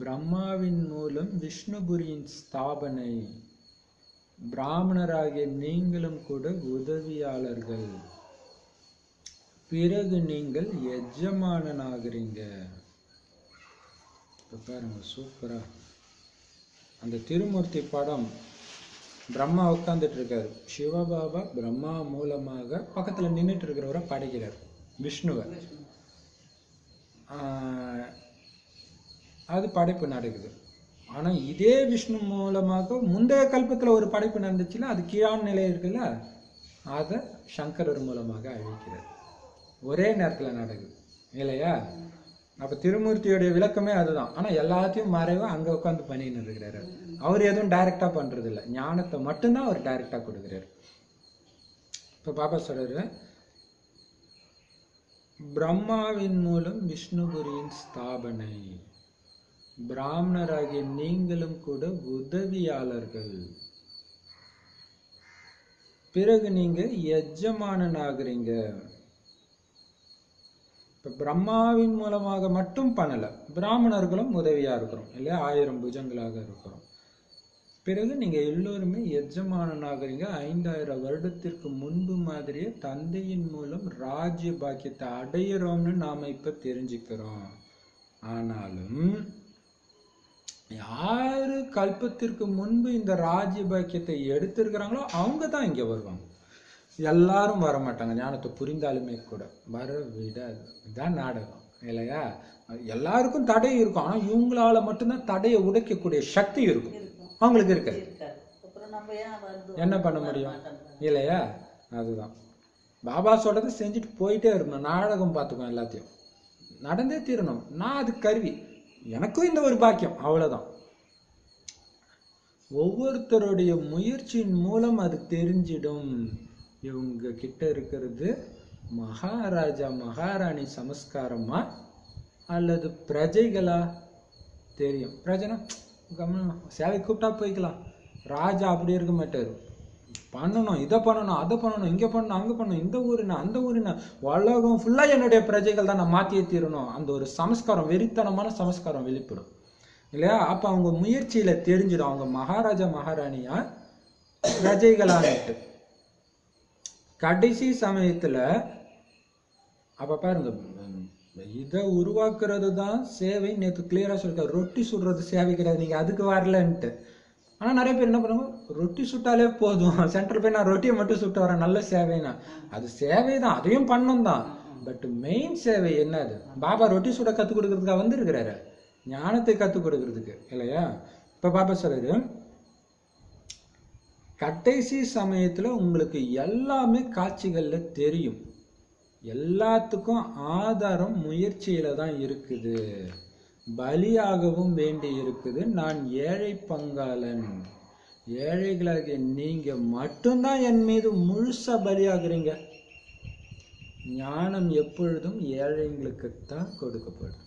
A: பிரம்மாவின் மூலம் விஷ்ணுபுரியின் ஸ்தாபனை. பிராமணராகிய நீங்களும் கூட உதவியாளர்கள். பிறகு நீங்கள் எஜமானனாகிறீங்க. பாருங்க, சூப்பரா அந்த திருமூர்த்தி படம். பிரம்மா உட்கார்ந்துட்டு இருக்காரு, சிவபாபா பிரம்மா மூலமாக பக்கத்துல நின்றுட்டு இருக்கிறவரை படைக்கிறார், விஷ்ணுவை. அது படைப்பு நடக்குது. ஆனா இதே விஷ்ணு மூலமாக முந்தைய கல்பத்துல ஒரு படைப்பு நடந்துச்சுல, அது கீழான நிலை இருக்குல்ல, அதை சங்கரர் மூலமாக அழிக்கிறார். ஒரே நேரத்துல நடக்குது, இல்லையா? அப்ப திருமூர்த்தியோடைய விளக்கமே அதுதான். ஆனா எல்லாத்தையும் மறைவா அங்க உட்காந்து பண்ணின்னு இருக்கிறாரு. அவர் எதுவும் டைரக்டா பண்றது இல்லை, ஞானத்தை மட்டும்தான் அவர் டைரக்டா கொடுக்கிறாரு. இப்ப பாபா சொல்றாரு, பிரம்மாவின் மூலம் விஷ்ணுபுரியின் ஸ்தாபனை. பிராமணராகிய நீங்களும் கூட உதவியாளர்கள். பிறகு நீங்க எஜமானனாகிறீங்க. பிரம்மாவின் மூலமாக மட்டும் பண்ணல, பிராமணர்களும் உதவியா இருக்கிறோம், இல்லையா? 1000 புஜங்களாக இருக்கிறோம். பிறகு நீங்க எல்லோருமே எஜமானனாகிறீங்க. 5000 வருடத்திற்கு முன்பு மாதிரியே தந்தையின் மூலம் ராஜ்ய பாக்கியத்தை அடையிறோம்னு நாம இப்ப தெரிஞ்சுக்கிறோம். ஆனாலும் யாரு கல்பத்திற்கு முன்பு இந்த ராஜ்ய பாக்கியத்தை எடுத்திருக்கிறாங்களோ அவங்க தான் இங்க வருவாங்க. எல்லாரும் வர மாட்டாங்க, ஞானத்தை புரிந்தாலுமே கூட வர விடாது. இதுதான் நாடகம், இல்லையா? எல்லாருக்கும் தடை இருக்கும், ஆனா இவங்களால மட்டும்தான் தடையை உடைக்கக்கூடிய சக்தி இருக்கும், அவங்களுக்கு இருக்காது. என்ன பண்ண முடியும், இல்லையா? அதுதான் பாபா சொல்றதை செஞ்சுட்டு போயிட்டே இருக்கணும். நாடகம் பார்த்துக்கோ, எல்லாத்தையும் நடந்தே தீரணும். நான் அது கருவி, எனக்கும் இந்த ஒரு பாக்கியம், அவ்வளவுதான். ஒவ்வொருத்தருடைய முயற்சியின் மூலம் அது தெரிஞ்சிடும். இவங்க கிட்ட இருக்கிறது மகாராஜா மகாராணி சமஸ்காரமா அல்லது பிரஜைகளா தெரியும். பிரஜனா கவனம், சேவை கூப்பிட்டா போய்க்கலாம். ராஜா அப்படி இருக்க மாட்டாரு. பண்ணணும், இதை பண்ணணும், அதை பண்ணணும், இங்க பண்ணணும், அங்க பண்ணணும், இந்த ஊருனா அந்த ஊருனா, உலகம் ஃபுல்லா என்னுடைய பிரஜைகள் தான், நான் மாத்தியே தீரணும். அந்த ஒரு சமஸ்காரம், வெறித்தனமான சமஸ்காரம் வெளிப்படும், இல்லையா? அப்ப அவங்க முயற்சியில தெரிஞ்சிடும் அவங்க மகாராஜா மகாராணியா பிரஜைகளான்ட்டு. கடைசி சமயத்துல அப்ப பாருங்க, இதை உருவாக்குறது தான் சேவை. நேற்று கிளியரா சொல்லிருக்காரு, ரொட்டி சுடுறது சேவை கிடையாது, நீங்க அதுக்கு வரலன்ட்டு. ஆனா நிறைய பேர் என்ன பண்ணுவாங்க, ரொட்டி சுட்டாலே போதும், சென்டர் போய் நான் ரொட்டியை மட்டும் சுட்டு வரேன், நல்ல சேவைனா. அது சேவை தான், அதையும் பண்ணும் தான். பட் மெயின் சேவை என்னது? பாபா ரொட்டி சுட கற்றுக் கொடுக்கறதுக்காக வந்திருக்கிறாரு, ஞானத்தை கற்றுக் கொடுக்கறதுக்கு இல்லையா? இப்ப பாபா சொல்றாரு, கடைசி சமயத்துல உங்களுக்கு எல்லாமே காட்சிகள்ல தெரியும். எல்லாத்துக்கும் ஆதாரம் முயற்சியில தான் இருக்குது. பலியாகவும் வேண்டி இருக்குது. நான் ஏழை பங்காளன், ஏழைகளாகிய நீங்க மட்டும்தான் என் மீது முழுசா பலியாகிறீங்க. ஞானம் எப்பொழுதும் ஏழைங்களுக்குத்தான் கொடுக்கப்படும்.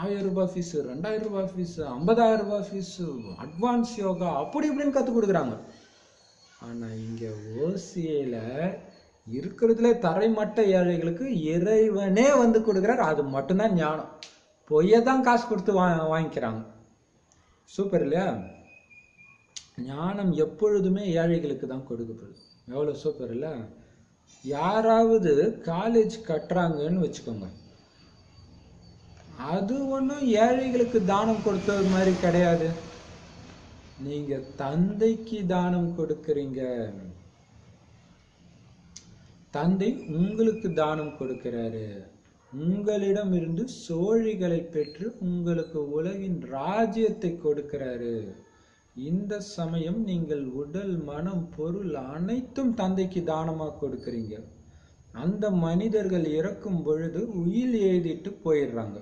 A: 1000 ரூபாய் ஃபீஸ், 2000 ரூபாய் ஃபீஸ், 50,000 ரூபாய் ஃபீஸ், அட்வான்ஸ் யோகா அப்படி இப்படின்னு கற்றுக் கொடுக்குறாங்க. ஆனா இங்க ஓசியில இருக்கிறதுல தரைமட்ட ஏழைகளுக்கு இறைவனே வந்து கொடுக்குறார். அது மட்டும்தான் ஞானம். பொய்யதான் காசு கொடுத்து வாங்கிக்கிறாங்க. சூப்பர் இல்லையா? ஞானம் எப்பொழுதுமே ஏழைகளுக்கு தான் கொடுக்கப்படுது. எவ்வளவு சூப்பர் இல்ல? யாராவது காலேஜ் கட்டுறாங்கன்னு வச்சுக்கோங்க, அது ஒன்றும் ஏழைகளுக்கு தானம் கொடுத்தது மாதிரி கிடையாது. நீங்க தந்தைக்கு தானம் கொடுக்கறீங்க. தந்தை உங்களுக்கு தானம் கொடுக்கிறாரு. உங்களிடம் இருந்து சோழிகளை பெற்று உங்களுக்கு உலகின் ராஜ்யத்தை கொடுக்கிறாரு. இந்த சமயம் நீங்கள் உடல், மனம், பொருள் அனைத்தும் தந்தைக்கு தானமா கொடுக்கறீங்க. அந்த மனிதர்கள் இறக்கும் பொழுது உயில் எழுதிட்டு போயிடுறாங்க.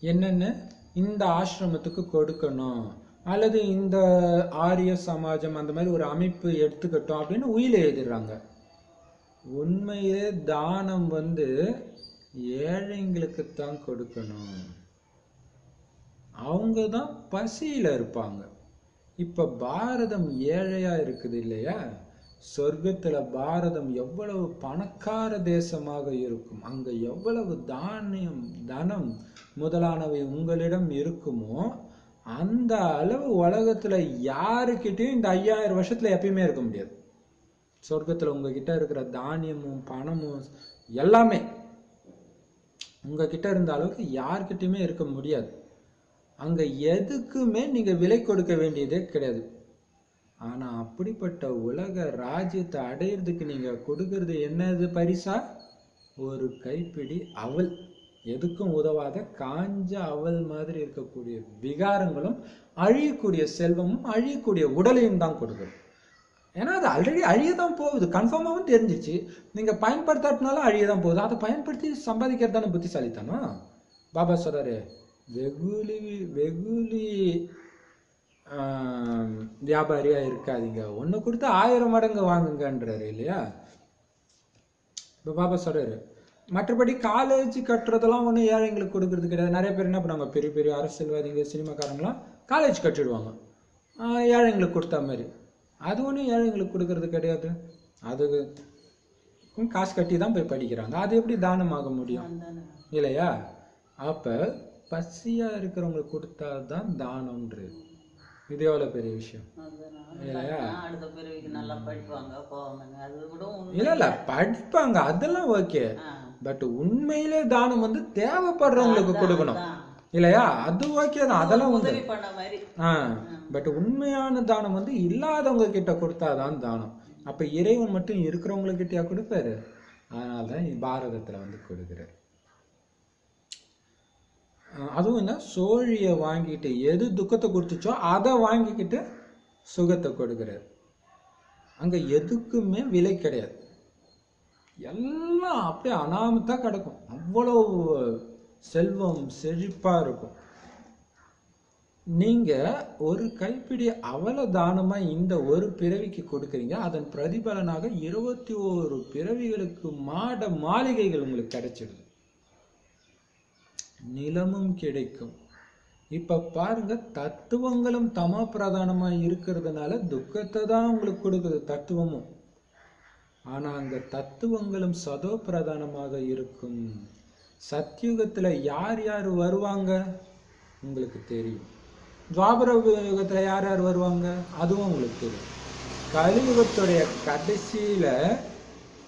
A: என்னென்ன இந்த ஆசிரமத்துக்கு கொடுக்கணும், அல்லது இந்த ஆரிய சமாஜம் அந்த மாதிரி ஒரு அமைப்பு எடுத்துக்கட்டும் அப்படின்னு உயில் எழுதிடுறாங்க. உண்மையிலே தானம் ஏழைங்களுக்கு தான் கொடுக்கணும். அவங்க தான் பசியில இருப்பாங்க. இப்ப பாரதம் ஏழையா இருக்குது இல்லையா? சொர்க்கத்துல பாரதம் எவ்வளவு பணக்கார தேசமாக இருக்கும். அங்க எவ்வளவு தானியம், தனம் முதலானவை உங்களிடம் இருக்குமோ அந்த அளவு உலகத்துல யாருக்கிட்டையும் இந்த 5000 வருஷத்துல எப்பயுமே இருக்க முடியாது. சொர்க்கத்துல உங்ககிட்ட இருக்கிற தானியமும் பணமும் எல்லாமே உங்ககிட்ட இருந்த அளவுக்கு யார்கிட்டயுமே இருக்க முடியாது. அங்க எதுக்குமே நீங்க விலை கொடுக்க வேண்டியதே கிடையாது. ஆனா அப்படிப்பட்ட உலக ராஜ்யத்தை அடையிறதுக்கு நீங்க கொடுக்கறது என்னது பரிசா? ஒரு கைப்பிடி அவல். எதுக்கும் உதவாத காஞ்ச அவல் மாதிரி இருக்கக்கூடிய விகாரங்களும் அழியக்கூடிய செல்வமும் அழியக்கூடிய உடலையும் தான் கொடுக்குறோம். ஏன்னா அது ஆல்ரெடி அழியதான் போகுது, கன்ஃபார்மாகவும் தெரிஞ்சிச்சு. நீங்க பயன்படுத்தாட்டினாலும் அழியதான் போகுது. அதை பயன்படுத்தி சம்பாதிக்கிறது தானே புத்திசாலித்தனம். பாபா சொல்றாரு, வெகுலி வெகுலி வியாபாரியா இருக்காதீங்க, ஒண்ணு கொடுத்து 1000 மடங்கு வாங்குங்கன்றாரு இல்லையா? இப்ப பாபா சொல்றாரு, மற்றபடி காலேஜ் கட்டுறதெல்லாம் ஒன்றும் ஏழைங்களுக்கு கொடுக்கறது கிடையாது. நிறைய பேர் என்ன பண்ணுவாங்க, பெரிய பெரிய அரசியல்வாதிங்க, சினிமாக்காரங்களாம் காலேஜ் கட்டிடுவாங்க ஏழைங்களுக்கு கொடுத்தா மாதிரி. அது ஒன்றும் ஏழைங்களுக்கு கொடுக்கறது கிடையாது. அது காசு கட்டி தான் போய் படிக்கிறாங்க. அது எப்படி தானமாக முடியும் இல்லையா? அப்ப பசியா இருக்கிறவங்களுக்கு கொடுத்தாதான் தானம்ன்றது. இது எவ்வளவு பெரிய விஷயம் இல்லையா? இல்ல இல்ல படிப்பாங்க, அதெல்லாம் ஓகே. பட் உண்மையிலே தானம் தேவைப்படுறவங்களுக்கு கொடுக்கணும் இல்லையா? அது ஓகே தான், அதெல்லாம் பட் உண்மையான தானம் இல்லாதவங்க கிட்ட கொடுத்தாதான் தானம். அப்ப இறைவன் மட்டும் இருக்கிறவங்க கிட்டயா கொடுப்பாரு? அதனாலதான் பாரதத்துல கொடுக்கிறாரு. அதுவும் என்ன, சோழிய வாங்கிட்டு எது துக்கத்தை கொடுத்துச்சோ அதை வாங்கிக்கிட்டு சுகத்தை கொடுக்கிறார். அங்க எதுக்குமே விலை கிடையாது, எல்லாம் அப்படியே அனாமத்தா கிடக்கும். அவ்வளவு செல்வம் செழிப்பா இருக்கும். நீங்க ஒரு கைப்பிடி அவல தானமா இந்த ஒரு பிறவிக்கு கொடுக்குறீங்க. அதன் பிரதிபலனாக 21 பிறவிகளுக்கு மாட மாளிகைகள் உங்களுக்கு கிடைச்சிடுது, நிலமும் கிடைக்கும். இப்ப பாருங்க, தத்துவங்களும் தமோ பிரதானமா இருக்கிறதுனால துக்கத்தை தான் உங்களுக்கு கொடுக்குது தத்துவமும். ஆனா அங்க தத்துவங்களும் சதோ பிரதானமாக இருக்கும். சத்யுகத்துல யார் யார் வருவாங்க உங்களுக்கு தெரியும். துவாபர யுகத்துல யார் யார் வருவாங்க அதுவும் உங்களுக்கு தெரியும். கலியுகத்துடைய கடைசியில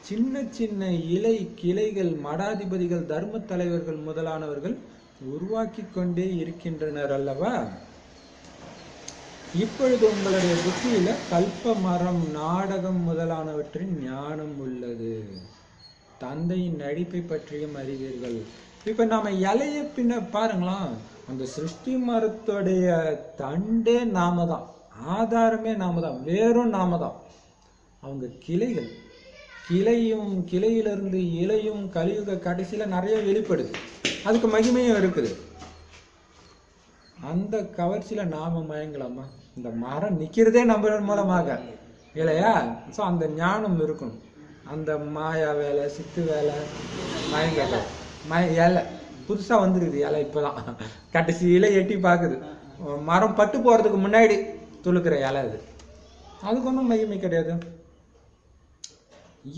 A: சின்ன சின்ன இலை கிளைகள் மடாதிபதிகள் தர்ம தலைவர்கள் முதலானவர்கள் உருவாக்கி கொண்டே இருக்கின்றனர் அல்லவா. இப்பொழுது உங்களுடைய புத்தியில கல்ப மரம் நாடகம் முதலானவற்றின் ஞானம் உள்ளது. தந்தையின் நடிப்பை பற்றியும் அறிவீர்கள். இப்ப நாம இலைய பின்ன பாருங்களாம், அந்த சிருஷ்டி மரத்துடைய தண்டே நாம தான், ஆதாரமே நாம தான், வேறும் நாம தான். அவங்க கிளைகள், கிளையிலிருந்து இலையும் கலியுக கடைசியில நிறைய வெளிப்படுது, அதுக்கு மகிமையும் இருக்குது. அந்த கவர்ச்சியில நாம மயங்கலாமா? இந்த மரம் நிக்கிறதே நம்ம மூலமாக இல்லையா? ஸோ அந்த ஞானம் இருக்கணும். அந்த மாயா வேலை, சித்து வேலை, மயங்கலை இலை புதுசா வந்துருக்குது. இலை இப்பதான் கடைசி இலை எட்டி பாக்குது. மரம் பட்டு போறதுக்கு முன்னாடி துளுக்குற இலை அது, அதுக்கு ஒன்றும் மகிமை கிடையாது.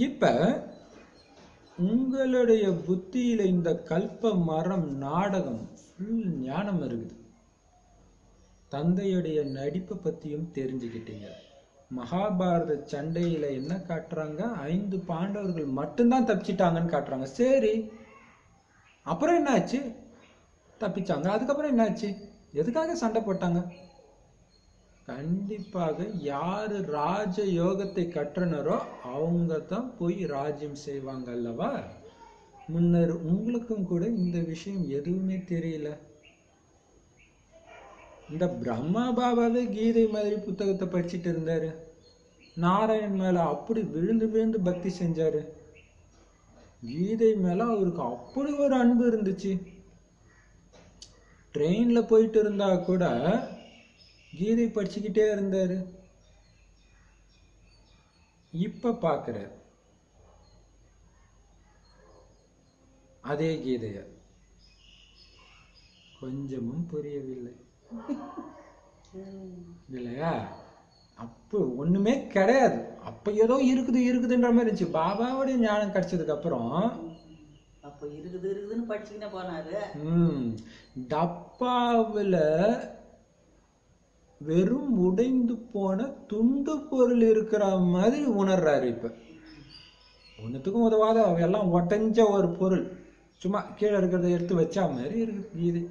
A: இப்ப உங்களுடைய புத்தியில இந்த கல்ப மரம் நாடகம் ஃபுல் ஞானம் இருக்குது. தந்தையுடைய நடிப்பை பத்தியும் தெரிஞ்சுக்கிட்டீங்க. மகாபாரத சண்டையில என்ன காட்டுறாங்க? 5 பாண்டவர்கள் மட்டும்தான் தப்பிச்சிட்டாங்கன்னு காட்டுறாங்க. சரி, அப்புறம் என்ன ஆச்சு? தப்பிச்சாங்க, அதுக்கப்புறம் என்ன ஆச்சு? எதுக்காக சண்டை போட்டாங்க? கண்டிப்பாக யாரு ராஜ யோகத்தை கற்றனரோ அவங்க தான் போய் ராஜ்யம் செய்வாங்க அல்லவா. முன்னர் உங்களுக்கும் கூட இந்த விஷயம் எதுவுமே தெரியல. இந்த பிரம்மா பாபாவே கீதை மாதிரி புத்தகத்தை படிச்சுட்டு இருந்தாரு. நாராயணன் மேல அப்படி விழுந்து விழுந்து பக்தி செஞ்சாரு. கீதை மேல அவருக்கு அப்படி ஒரு அன்பு இருந்துச்சு. ட்ரெயின்ல போயிட்டு இருந்தா கூட கீதை படிச்சுக்கிட்டே இருந்தாரு. இப்ப பாக்குற அதே கீதைய கொஞ்சமும் புரியவில்லை இல்லையா? அப்போ ஒண்ணுமே கிடையாது. அப்ப ஏதோ இருக்குதுன்ற மாதிரி இருந்துச்சு. பாபாவுடைய ஞானம் கிடைச்சதுக்கு அப்புறம்
B: அப்ப இருக்குதுன்னு படிச்சுக்கிட்டே போனாரு.
A: டப்பாவுல வெறும் உடைந்து போன துண்டு பொருள் இருக்கிற மாதிரி உணர்றாரு. இப்ப ஒன்னுத்துக்கும் உதவாத எல்லாம் உடைஞ்ச ஒரு பொருள், சும்மா கீழே இருக்கிறத எடுத்து வச்சா மாதிரி இருக்குது கீதை.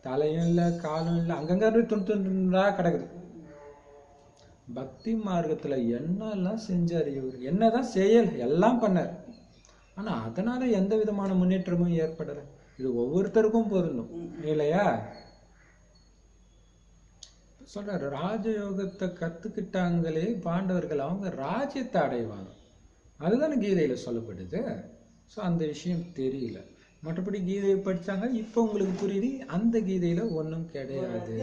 A: தலையும் இல்லை, காலும் இல்லை, அங்கங்க துண்டா கிடக்குது. பக்தி மார்க்கத்துல என்னெல்லாம் செஞ்சாரு இவர், என்னதான் செய்யல, எல்லாம் பண்ணார். ஆனா அதனால எந்த விதமான முன்னேற்றமும் ஏற்படல. இது ஒவ்வொருத்தருக்கும் பொருந்தும் இல்லையா? சொல்றாரு, ராஜயோகத்தை கத்துக்கிட்டாங்களே பாண்டவர்கள், அவங்க ராஜ்யத்தை அடைவாங்க. அதுதானே கீதையில சொல்லப்படுது. ஸோ அந்த விஷயம் தெரியல. மற்றபடி கீதையை படிச்சாங்க, இப்ப உங்களுக்கு புரியுது அந்த கீதையில ஒன்றும் கிடையாது.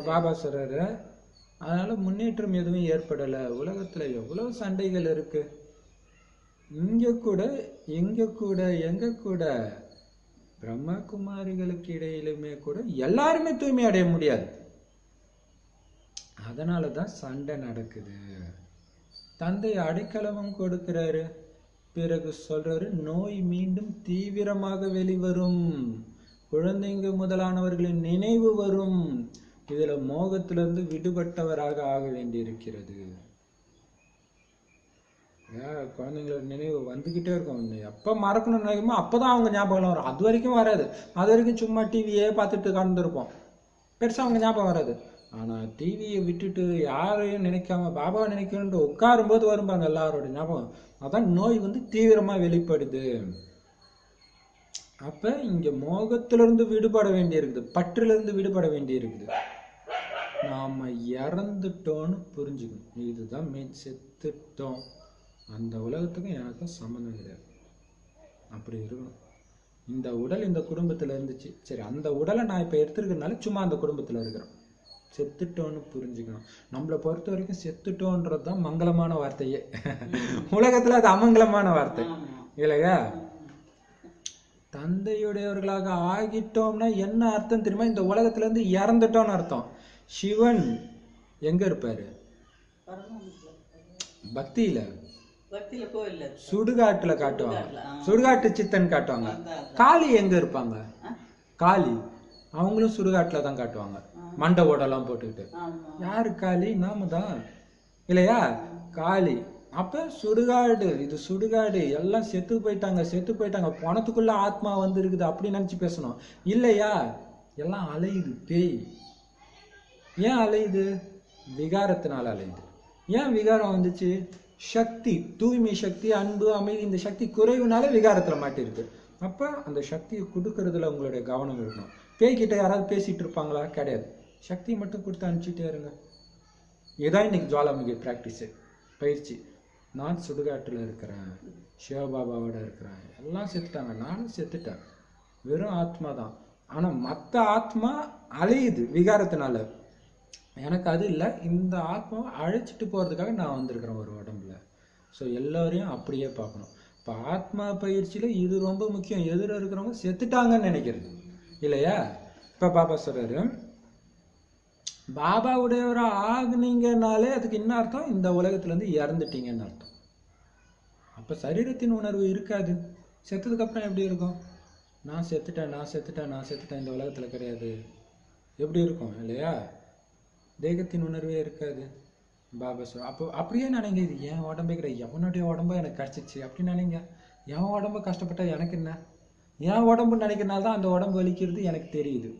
A: பாபா சொல்றாரு, அதனால முன்னேற்றம் எதுவும் ஏற்படல. உலகத்துல எவ்வளவு சண்டைகள் இருக்கு. இங்க கூட எங்க கூட பிரம்மகுமாரிகளுக்கு இடையிலுமே கூட எல்லாருமே தூய்மை அடைய முடியாது. அதனாலதான் சண்டை நடக்குது. தந்தை அடைக்கலமும் கொடுக்கிறாரு. பிறகு சொல்றாரு, நோய் மீண்டும் தீவிரமாக வெளிவரும், குழந்தைங்க முதலானவர்களின் நினைவு வரும். இதுல மோகத்திலிருந்து விடுபட்டவராக ஆக வேண்டியிருக்கிறது. குழந்தைங்களோட நினைவு வந்துகிட்டே இருக்கும். எப்ப மறக்கணும்னு நினைக்குமோ அப்பதான் அவங்க ஞாபகம் வரும். அது வரைக்கும் வராது. அது வரைக்கும் சும்மா டிவியே பார்த்துட்டு கலந்துருப்போம். பெருசா அவங்க ஞாபகம் வராது. ஆனா டிவியை விட்டுட்டு யாரையும் நினைக்காம பாபாவை நினைக்கணும்னு உட்காரும் போது வரும்பாங்க எல்லாரோட ஞாபகம். அதான் நோய் வந்து தீவிரமா வெளிப்படுது. அப்ப இங்க மோகத்திலிருந்து விடுபட வேண்டி இருக்குது, பற்றுல இருந்து விடுபட வேண்டி இருக்குது. நாம இறந்துட்டோம்னு புரிஞ்சுக்கணும். இதுதான் செத்துட்டோம், அந்த உலகத்துக்கும் எனக்கும் சம்மந்தம் கிடையாது, அப்படி இருக்கணும். இந்த உடல் இந்த குடும்பத்துல இருந்துச்சு, சரி அந்த உடலை நான் இப்ப எடுத்துருக்கனால சும்மா அந்த குடும்பத்துல இருக்கிறோம். செத்துட்டோன்னு புரிஞ்சுக்கணும். நம்மளை பொறுத்த வரைக்கும் செத்துட்டோன்றதுதான் மங்களமான வார்த்தையே. உலகத்துல அது அமங்கலமான வார்த்தை இல்லையா? தந்தையுடையவர்களாக ஆகிட்டோம்னா என்ன அர்த்தம் தெரியுமா? இந்த உலகத்துல இருந்து இறந்துட்டோம்னு அர்த்தம். சிவன் எங்க இருப்பாரு? பக்தியில சுடுகாட்டுல காட்டுவாங்க, சுடுகாட்டு சித்தன் காட்டுவாங்க. காளி எங்க இருப்பாங்க? காளி அவங்களும் சுடுகாட்டுல தான் காட்டுவாங்க. மண்டை ஓடெல்லாம் போட்டுக்கிட்டு.
B: ஆமா
A: யாரு காளி? நாம தான் இல்லையா? காளி. அப்ப சுடுகாடு, இது சுடுகாடு, எல்லாம் செத்து போயிட்டாங்க, செத்து போயிட்டாங்க, பணத்துக்குள்ள ஆத்மா வந்து இருக்குது அப்படி நினைச்சு பேசணும் இல்லையா? எல்லாம் அலையுது பேய். ஏன் அலையுது? விகாரத்தினால அலையுது. ஏன் விகாரம் வந்துச்சு? சக்தி, தூய்மை சக்தி, அன்பு, அமைதி, இந்த சக்தி குறைவுனால விகாரத்துல மாட்டிருக்கு. அப்ப அந்த சக்தியை கொடுக்கறதுல உங்களுடைய கவனம் இருக்கணும். பேய்கிட்ட யாராவது பேசிட்டு இருப்பாங்களா? கிடையாது. சக்தியை மட்டும் கொடுத்து அனுப்பிச்சுட்டே இருங்க. இதான் இன்னைக்கு ஜுவாலாமுகி பிராக்டிஸு, பயிற்சி. நான் சுடுகாட்டில் இருக்கிறேன், சிவபாபாவோட இருக்கிறேன், எல்லாம் செத்துட்டாங்க, நானும் செத்துட்டேன், வெறும் ஆத்மா தான். ஆனால் மற்ற ஆத்மா அலையுது விகாரத்தினால. எனக்கு அது இல்லை, இந்த ஆத்மாவை அழைச்சிட்டு போகிறதுக்காக நான் வந்திருக்கிறேன் ஒரு உடம்புல. ஸோ எல்லோரையும் அப்படியே பார்க்கணும். இப்போ ஆத்மா பயிற்சியில் இது ரொம்ப முக்கியம். எதிர இருக்கிறவங்க செத்துட்டாங்கன்னு நினைக்கிறது இல்லையா? இப்போ பாபா சொல்கிறாரு, பாபாவுடையவரை ஆகுனீங்கனாலே அதுக்கு என்ன அர்த்தம்? இந்த உலகத்துலேருந்து இறந்துட்டீங்கன்னு அர்த்தம். அப்போ சரீரத்தின் உணர்வு இருக்காது. செத்ததுக்கப்புறம் எப்படி இருக்கும்? நான் செத்துட்டேன், நான் செத்துட்டேன், நான் செத்துட்டேன், இந்த உலகத்தில் கிடையாது. எப்படி இருக்கும் இல்லையா? தேகத்தின் உணர்வே இருக்காது. பாபா சொல் அப்போ அப்படியே நினைங்க, இது என் உடம்பே கிடையாது, எவனுடைய உடம்பு எனக்கு கிடச்சிச்சு அப்படின்னு நினைங்க. என் உடம்பு கஷ்டப்பட்டா எனக்கு என்ன? என் உடம்பு நினைக்கிறனால தான் அந்த உடம்பு வலிக்கிறது எனக்கு தெரியுது.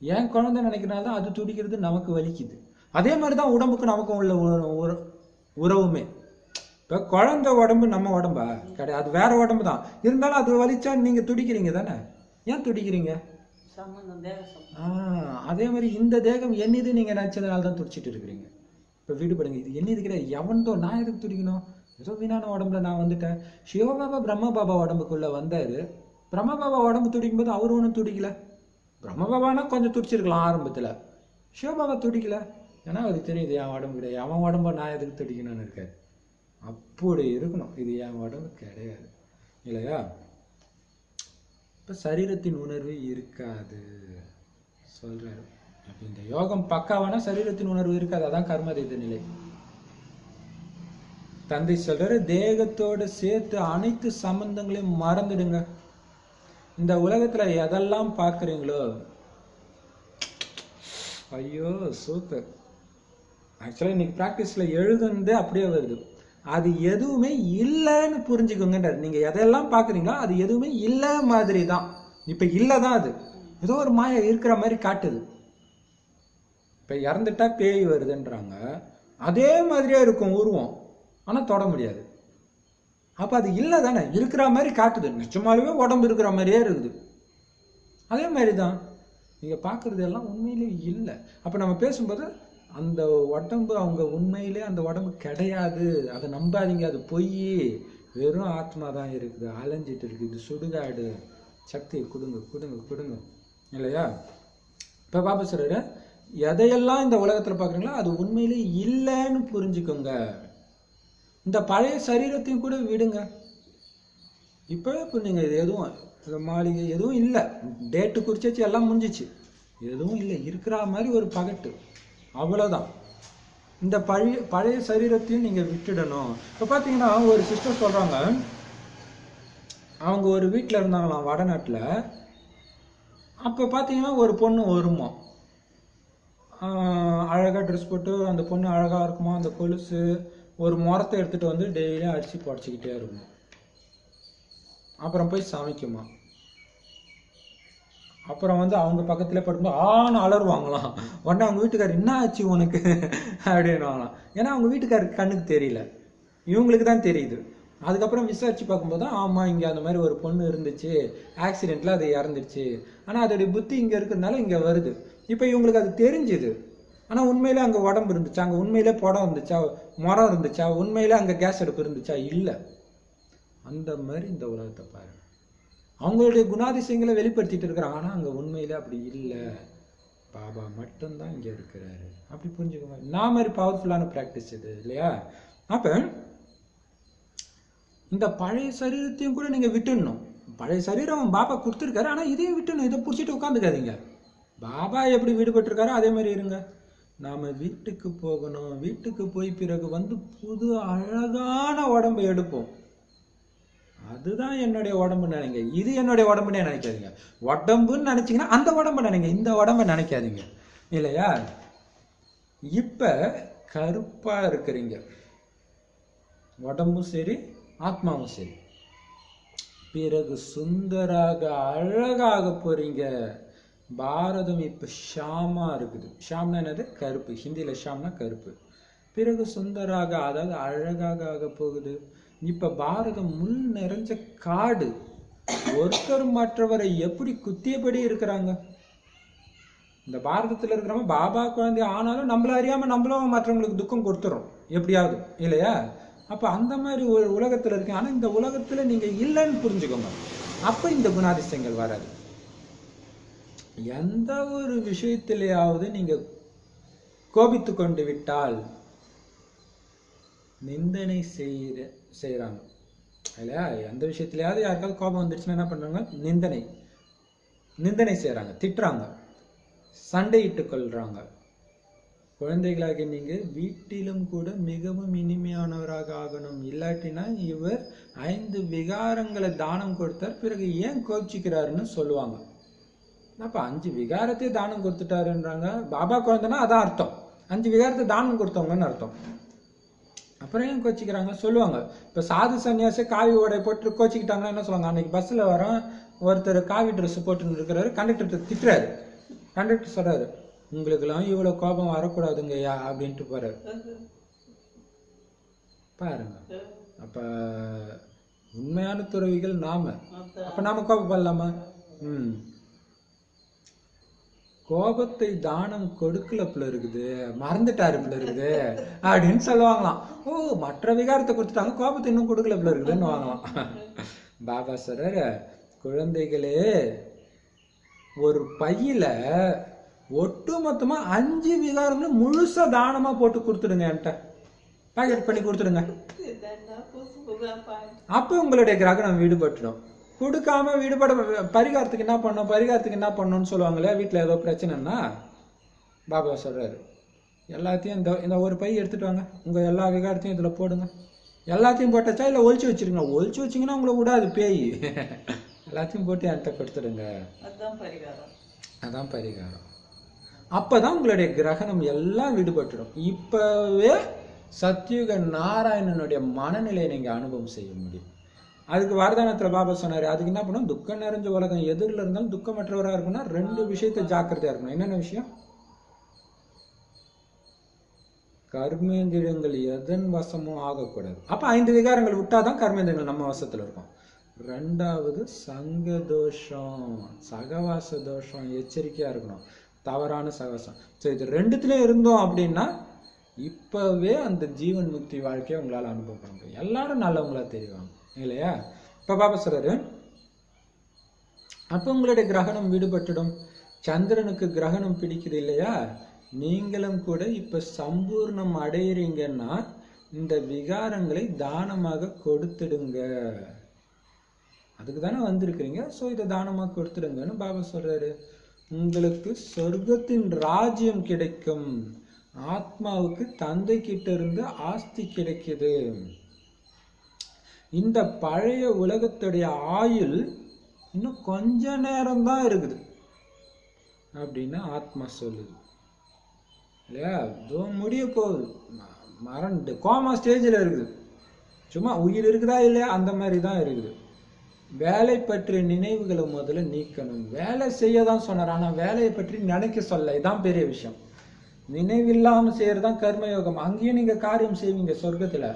A: என் குழந்தை நினைக்கிறனால தான் அது துடிக்கிறது நமக்கு வலிக்குது. அதே மாதிரி தான் உடம்புக்கு நமக்கும் உள்ள உறவுமே. இப்போ குழந்தை உடம்பு நம்ம உடம்பா கிடையாது, அது வேற உடம்பு தான். இருந்தாலும் அது வலிச்சா நீங்கள் துடிக்கிறீங்க தானே? ஏன் துடிக்கிறீங்க? அதே மாதிரி இந்த தேகம் என்னது நீங்கள் நினச்சதுனால தான் துடிச்சிட்டு இருக்கிறீங்க. இப்போ வீடுபடுங்க, இது என்னது கிடையாது, எவன்தோ, நான் எதுக்கு துடிக்கணும்? ஏதோ வீணான உடம்புல நான் வந்துட்டேன். சிவபாபா பிரம்ம பாபா உடம்புக்குள்ளே வந்தார். பிரம்ம பாபா உடம்பு துடிக்கும் போது அவர் ஒன்றும் துடிக்கல. பிரம்ம பாபானா கொஞ்சம் துடிச்சிருக்கலாம் ஆரம்பத்தில், சிவபாபா துடிக்கல. ஏன்னா அவருக்கு தெரியுது என் உடம்பு கிடையாது, அவன் உடம்ப நான் எதுக்கு துடிக்கணும்னு இருக்காரு. அப்படி இருக்கணும், இது என் உடம்பு கிடையாது இல்லையா? இப்போ சரீரத்தின் உணர்வு இருக்காது சொல்றாரு. அப்போ இந்த யோகம் பக்காவானா சரீரத்தின் உணர்வு இருக்காது. அதான் கர்மதீத நிலை. தந்தை சொல்றாரு, தேகத்தோடு சேர்த்து அனைத்து சம்பந்தங்களையும் மறந்துடுங்க. இந்த உலகத்துல எதெல்லாம் பார்க்குறீங்களோ, ஐயோ சூப்பர், ஆக்சுவலாக இன்னைக்கு ப்ராக்டிஸில் எழுதுனதே அப்படியே வருது. அது எதுவுமே இல்லைன்னு புரிஞ்சுக்கோங்கன்றார். நீங்கள் எதெல்லாம் பார்க்குறீங்களோ அது எதுவுமே இல்லை மாதிரி தான். இப்போ இல்லை தான், அது ஏதோ ஒரு மாயை இருக்கிற மாதிரி காட்டுது. இப்போ இறந்துட்டா பேய் வருதுன்றாங்க, அதே மாதிரியே இருக்கும் உருவம், ஆனால் தொட முடியாது. அப்போ அது இல்லை தானே, இருக்கிற மாதிரி காட்டுது. நிச்சயமாலுமே உடம்பு இருக்கிற மாதிரியே இருக்குது. அதே மாதிரி தான் நீங்கள் பார்க்குறது எல்லாம் உண்மையிலே இல்லை. அப்போ நம்ம பேசும்போது அந்த உடம்பு அவங்க உண்மையிலே அந்த உடம்பு கிடையாது, அதை நம்பாதீங்க, அது பொய், வெறும் ஆத்மா தான் இருக்குது, அலைஞ்சிட்டு இருக்குது, சுடுகாடு, சக்தியை கொடுங்க கொடுங்க கொடுங்க இல்லையா? இப்போ பாபா சொல்றாரு, எதையெல்லாம் இந்த உலகத்தில் பார்க்குறீங்களோ அது உண்மையிலே இல்லைன்னு புரிஞ்சுக்கோங்க. இந்த பழைய சரீரத்தையும் கூட விடுங்க. இப்போ நீங்கள் இது எதுவும் இந்த மாளிகை எதுவும் இல்லை, டேட்டு குறிச்சாச்சு, எல்லாம் முடிஞ்சிச்சு, எதுவும் இல்லை, இருக்கிற மாதிரி ஒரு பகட்டு, அவ்வளோதான். இந்த பழைய சரீரத்தையும் நீங்கள் விட்டுடணும். இப்போ பார்த்தீங்கன்னா ஒரு சிஸ்டர் சொல்கிறாங்க, அவங்க ஒரு வீட்டில் இருந்தாங்களாம் வடநாட்டில். அப்போ பார்த்தீங்கன்னா ஒரு பொண்ணு வருமா, அழகாக ட்ரெஸ் போட்டு, அந்த பொண்ணு அழகாக இருக்குமா, அந்த கொலுசு, ஒரு முறத்தை எடுத்துகிட்டு வந்து டெய்லியும் அரிசி புடச்சிக்கிட்டே இருக்கும். அப்புறம் போய் சமைக்குமா. அப்புறம் வந்து அவங்க பக்கத்தில் படுக்கும்போது ஆன்னு அலறுவாங்களாம். உடனே அவங்க வீட்டுக்காரர், என்ன ஆச்சு உனக்கு அப்படின்வாங்களாம். ஏன்னா அவங்க வீட்டுக்காரருக்கு கண்ணுக்கு தெரியல, இவங்களுக்கு தான் தெரியுது. அதுக்கப்புறம் விசாரிச்சு பார்க்கும்போது தான், ஆமாம் இங்கே அந்த மாதிரி ஒரு பொண்ணு இருந்துச்சு, ஆக்சிடெண்ட்டில் அது இறந்துச்சு, ஆனால் அதோடைய புத்தி இங்கே இருக்கிறதுனால இங்கே வருது. இப்போ இவங்களுக்கு அது தெரிஞ்சுது. ஆனால் உண்மையிலே அங்கே உடம்பு இருந்துச்சா, அங்கே உண்மையிலே படம் இருந்துச்சா, மரம் இருந்துச்சா, உண்மையிலே அங்கே கேஸ் அடுப்பு இருந்துச்சா? இல்லை. அந்த மாதிரி இந்த உலகத்தை பாருங்க, அவங்களுடைய குணாதிசயங்களை வெளிப்படுத்திட்டு இருக்கிறாங்க, ஆனால் அங்கே உண்மையிலே அப்படி இல்லை, பாபா மட்டும்தான் இங்கே இருக்கிறாரு. அப்படி புரிஞ்சுக்கோங்க. நான் மாதிரி பவர்ஃபுல்லான ப்ராக்டிஸ் இது இல்லையா? அப்போ இந்த பழைய சரீரத்தையும் கூட நீங்கள் விட்டுடணும். பழைய சரீரம் பாபா கொடுத்துருக்காரு, ஆனால் இதையும் விட்டுணும். இதை பிடிச்சிட்டு உட்காந்துக்காதீங்க. பாபா எப்படி விடுபட்டிருக்காரோ அதே மாதிரி இருங்க. நாம் வீட்டுக்கு போகணும், வீட்டுக்கு போய் பிறகு வந்து புது அழகான உடம்பை எடுப்போம். அதுதான் என்னுடைய உடம்புன்னு நினைங்க. இது என்னுடைய உடம்புன்னே நினைக்காதீங்க. உடம்புன்னு நினைச்சிங்கன்னா அந்த உடம்பை நினைங்க, இந்த உடம்பை நினைக்காதீங்க. இல்லையா? இப்ப கருப்பா இருக்கிறீங்க, உடம்பும் சரி ஆத்மாவும் சரி. பிறகு சுந்தராக அழகாக போறீங்க. பாரதம் இப்ப ஷாமா இருக்குது. ஷாம்னா என்னது? கருப்பு. ஹிந்தியில ஷாம்னா கருப்பு. பிறகு சுந்தராக, அதாவது அழகாக ஆக போகுது. இப்ப பாரதம் முள் நிறைஞ்ச காடு. ஒருத்தர் மற்றவரை எப்படி குத்தியபடி இருக்கிறாங்க. இந்த பாரதத்துல இருக்கிறவங்க பாபா குழந்தை ஆனாலும் நம்மள அறியாம நம்மளும் மற்றவங்களுக்கு துக்கம் கொடுத்துறோம் எப்படியாவது, இல்லையா? அப்ப அந்த மாதிரி ஒரு உலகத்துல இருக்கு. ஆனா இந்த உலகத்துல நீங்க இல்லைன்னு புரிஞ்சுக்கோங்க. அப்ப இந்த குணாதிசயங்கள் வராது. எந்த ஒரு விஷயத்திலேயாவது நீங்க கோபித்து கொண்டு விட்டால் நிந்தனை செய்யறாங்க, இல்லையா? எந்த விஷயத்திலேயாவது யாருக்காவது கோபம் வந்துருச்சுன்னா என்ன பண்றாங்க? நிந்தனை செய்யறாங்க, திட்டுறாங்க, சண்டையிட்டு கொள்றாங்க. குழந்தைகளாக நீங்க வீட்டிலும் கூட மிகவும் இனிமையானவராக ஆகணும். இல்லாட்டினா இவர் 5 விகாரங்களை தானம் கொடுத்தார், பிறகு ஏன் கோபிச்சுக்கிறாருன்னு சொல்லுவாங்க. அப்ப 5 விகாரத்தை தானம் கொடுத்துட்டாருன்றாங்க. பாபா குழந்தைன்னா அதான் அர்த்தம். 5 விகாரத்தை தானம் கொடுத்தவங்கன்னு அர்த்தம். அப்புறம் ஏன் கோச்சிக்கிறாங்க சொல்லுவாங்க. இப்ப சாது சன்னியாசி காவி உடை போட்டு கோச்சிக்கிட்டாங்கன்னா என்ன சொல்லுவாங்க? அன்னைக்கு பஸ்ல வரோம், ஒருத்தர் காவி ட்ரெஸ் போட்டு இருக்கிறாரு, கண்டக்டர் திட்டுறாரு. கண்டக்டர் சொல்றாரு, உங்களுக்கு எல்லாம் இவ்வளவு கோபம் வரக்கூடாதுங்கய்யா அப்படின்ட்டு போறாரு. பாருங்க, அப்ப உண்மையான துறவிகள் நாம. அப்ப நாம கோபப்படலாமா? கோபத்தை தானம் கொடுக்கல போல இருக்குது, மறந்துட்டாரு போல இருக்குது அப்படின்னு சொல்லுவாங்களாம். ஓ, மற்ற விகாரத்தை கொடுத்துட்டாங்க, கோபத்தை இன்னும் கொடுக்கல போல இருக்குதுன்னு வாங்கலாம். பாபா சொல்றாரு, குழந்தைகளே, ஒரு பையில ஒட்டு மொத்தமா 5 விகாரங்களும் முழுசா தானமா போட்டு கொடுத்துடுங்க, என்கிட்ட பேக்கெட் பண்ணி கொடுத்துடுங்க. அப்ப உங்களுடைய கிரகணம் விடுபட்டுடும். கொடுக்காம விடுபட பரிகாரத்துக்கு என்ன பண்ணணும், பரிகாரத்துக்கு என்ன பண்ணணும்னு சொல்லுவாங்களே, வீட்டுல ஏதோ பிரச்சனைன்னா பாபா சொல்றாரு, எல்லாத்தையும் இந்த ஒரு பை எடுத்துட்டு வாங்க, உங்க எல்லா விகாரத்தையும் இதுல போடுங்க. எல்லாத்தையும் போட்டாச்சா இல்ல ஒழிச்சு வச்சிருங்க? ஒழிச்சு வச்சிங்கன்னா உங்களை விடாது பேய். எல்லாத்தையும் போட்டு என்கிட்ட கொடுத்துடுங்க. அதான் பரிகாரம். அப்பதான் உங்களுடைய கிரகணம் எல்லாம் விடுபட்டுடும். இப்பவே சத்யுக நாராயணனுடைய மனநிலையை நீங்க அனுபவம் செய்ய முடியும். அதுக்கு வரதானத்துல பாபா சொன்னாரு, அதுக்கு என்ன பண்ணும்? துக்கம் நிறைஞ்ச உலகம் எதிரில் இருந்தாலும் துக்கமற்றவராக இருக்குன்னா 2 விஷயத்த ஜாக்கிரதையா இருக்கணும். என்னென்ன விஷயம்? கர்மேந்திரியங்கள் எதன் வசமும் ஆகக்கூடாது. அப்ப 5 விகாரங்கள் விட்டாதான் கர்மேந்திரியங்கள் நம்ம வசத்துல இருக்கும். 2வது சங்க தோஷம், சகவாச தோஷம், எச்சரிக்கையா இருக்கணும். தவறான சகவாசம். சரி, இது 2த்துலயும் இருந்தோம் அப்படின்னா இப்பவே அந்த ஜீவன் முக்தி வாழ்க்கையை உங்களால அனுபவம் பண்ண முடியும். எல்லாரும் நல்லவங்களா தெரிவாங்க, இல்லையா? இப்ப பாபா சொல்றாரு, அப்ப உங்களுடைய கிரகணம் விடுபட்டுடும். சந்திரனுக்கு கிரகணம் பிடிக்குது இல்லையா? நீங்களும் கூட இப்ப சம்பூர்ணம் அடையிறீங்கன்னா இந்த விகாரங்களை தானமாக கொடுத்துடுங்க. அதுக்கு தானே வந்திருக்கிறீங்க. சோ இதை தானமா கொடுத்துடுங்கன்னு பாபா சொல்றாரு. உங்களுக்கு சொர்க்கத்தின் ராஜ்யம் கிடைக்கும். ஆத்மாவுக்கு தந்தை கிட்ட இருந்து ஆஸ்தி கிடைக்குது. இந்த பழைய உலகத்துடைய ஆயுள் இன்னும் கொஞ்ச நேரம் தான் இருக்குது அப்படின்னு ஆத்மா சொல்லுது, இல்லையா? முடிய போகுது, மறந்து கோமா ஸ்டேஜில் இருக்குது. சும்மா உயிர் இருக்குதா இல்லையா அந்த மாதிரி தான் இருக்குது. வேலை பற்றிய நினைவுகளை முதல்ல நீக்கணும். வேலை செய்ய தான் சொன்னார், ஆனா வேலையை பற்றி நினைக்க சொல்ல. இதான் பெரிய விஷயம். நினைவில்லாம செய்யறதுதான் கர்மயோகம். அங்கேயும் நீங்க காரியம் செய்வீங்க சொர்க்கத்துல,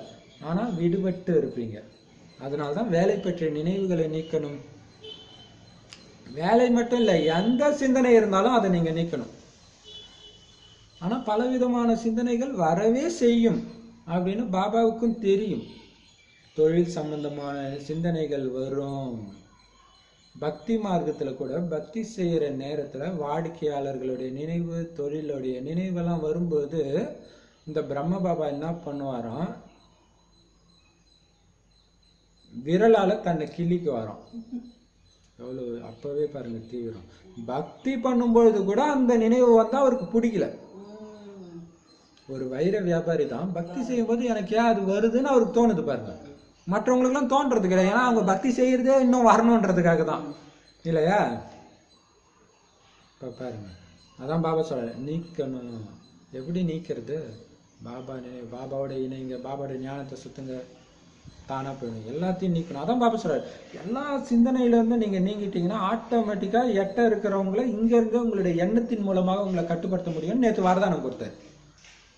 A: ஆனா விடுபட்டு இருப்பீங்க. அதனால்தான் வேலை பற்றிய நினைவுகளை நீக்கணும். வேலை மட்டும் இல்லை, எந்த சிந்தனை இருந்தாலும் அதை நீங்க நீக்கணும். ஆனா பலவிதமான சிந்தனைகள் வரவே செய்யும் அப்படின்னு பாபாவுக்கும் தெரியும். தொழில் சம்பந்தமான சிந்தனைகள் வரும். பக்தி மார்க்கத்துல கூட பக்தி செய்யற நேரத்துல வாடிக்கையாளர்களுடைய நினைவு, தொழிலுடைய நினைவெல்லாம் வரும்போது இந்த பிரம்ம பாபா என்ன பண்ணுவாராம், விரலால தன்னை கிள்ளிக்கு வரோம். எவ்வளவு அப்பவே பாருங்க தீவிரம். பக்தி பண்ணும்பொழுது கூட அந்த நினைவு வந்தா அவருக்கு பிடிக்கல. ஒரு வைர வியாபாரி தான் பக்தி செய்யும் போது எனக்கு ஏன் அது வருதுன்னு அவருக்கு தோணுது பாருங்க. மற்றவங்களுக்கு எல்லாம் தோன்றது கிடையாது. ஏன்னா அவங்க பக்தி செய்யறதே இன்னும் வரணும்ன்றதுக்காக தான், இல்லையா? இப்ப பாருங்க, அதான் பாபா சொல்றாரு, நீக்கணும். எப்படி நீக்கிறது? பாபாவோட இணைங்க, பாபாவோட ஞானத்தை சுத்துங்க, தானா போயிடும். எல்லாத்தையும் நீக்கணும். அதான் பாபா சொல்றாரு, எல்லா சிந்தனையில இருந்து நீங்க நீங்கிட்டீங்கன்னா ஆட்டோமேட்டிக்கா எட்ட இருக்கிறவங்கள இங்க இருந்து உங்களுடைய எண்ணத்தின் மூலமாக உங்களை கட்டுப்படுத்த முடியும். நேற்று வரதானம் கொடுத்தாரு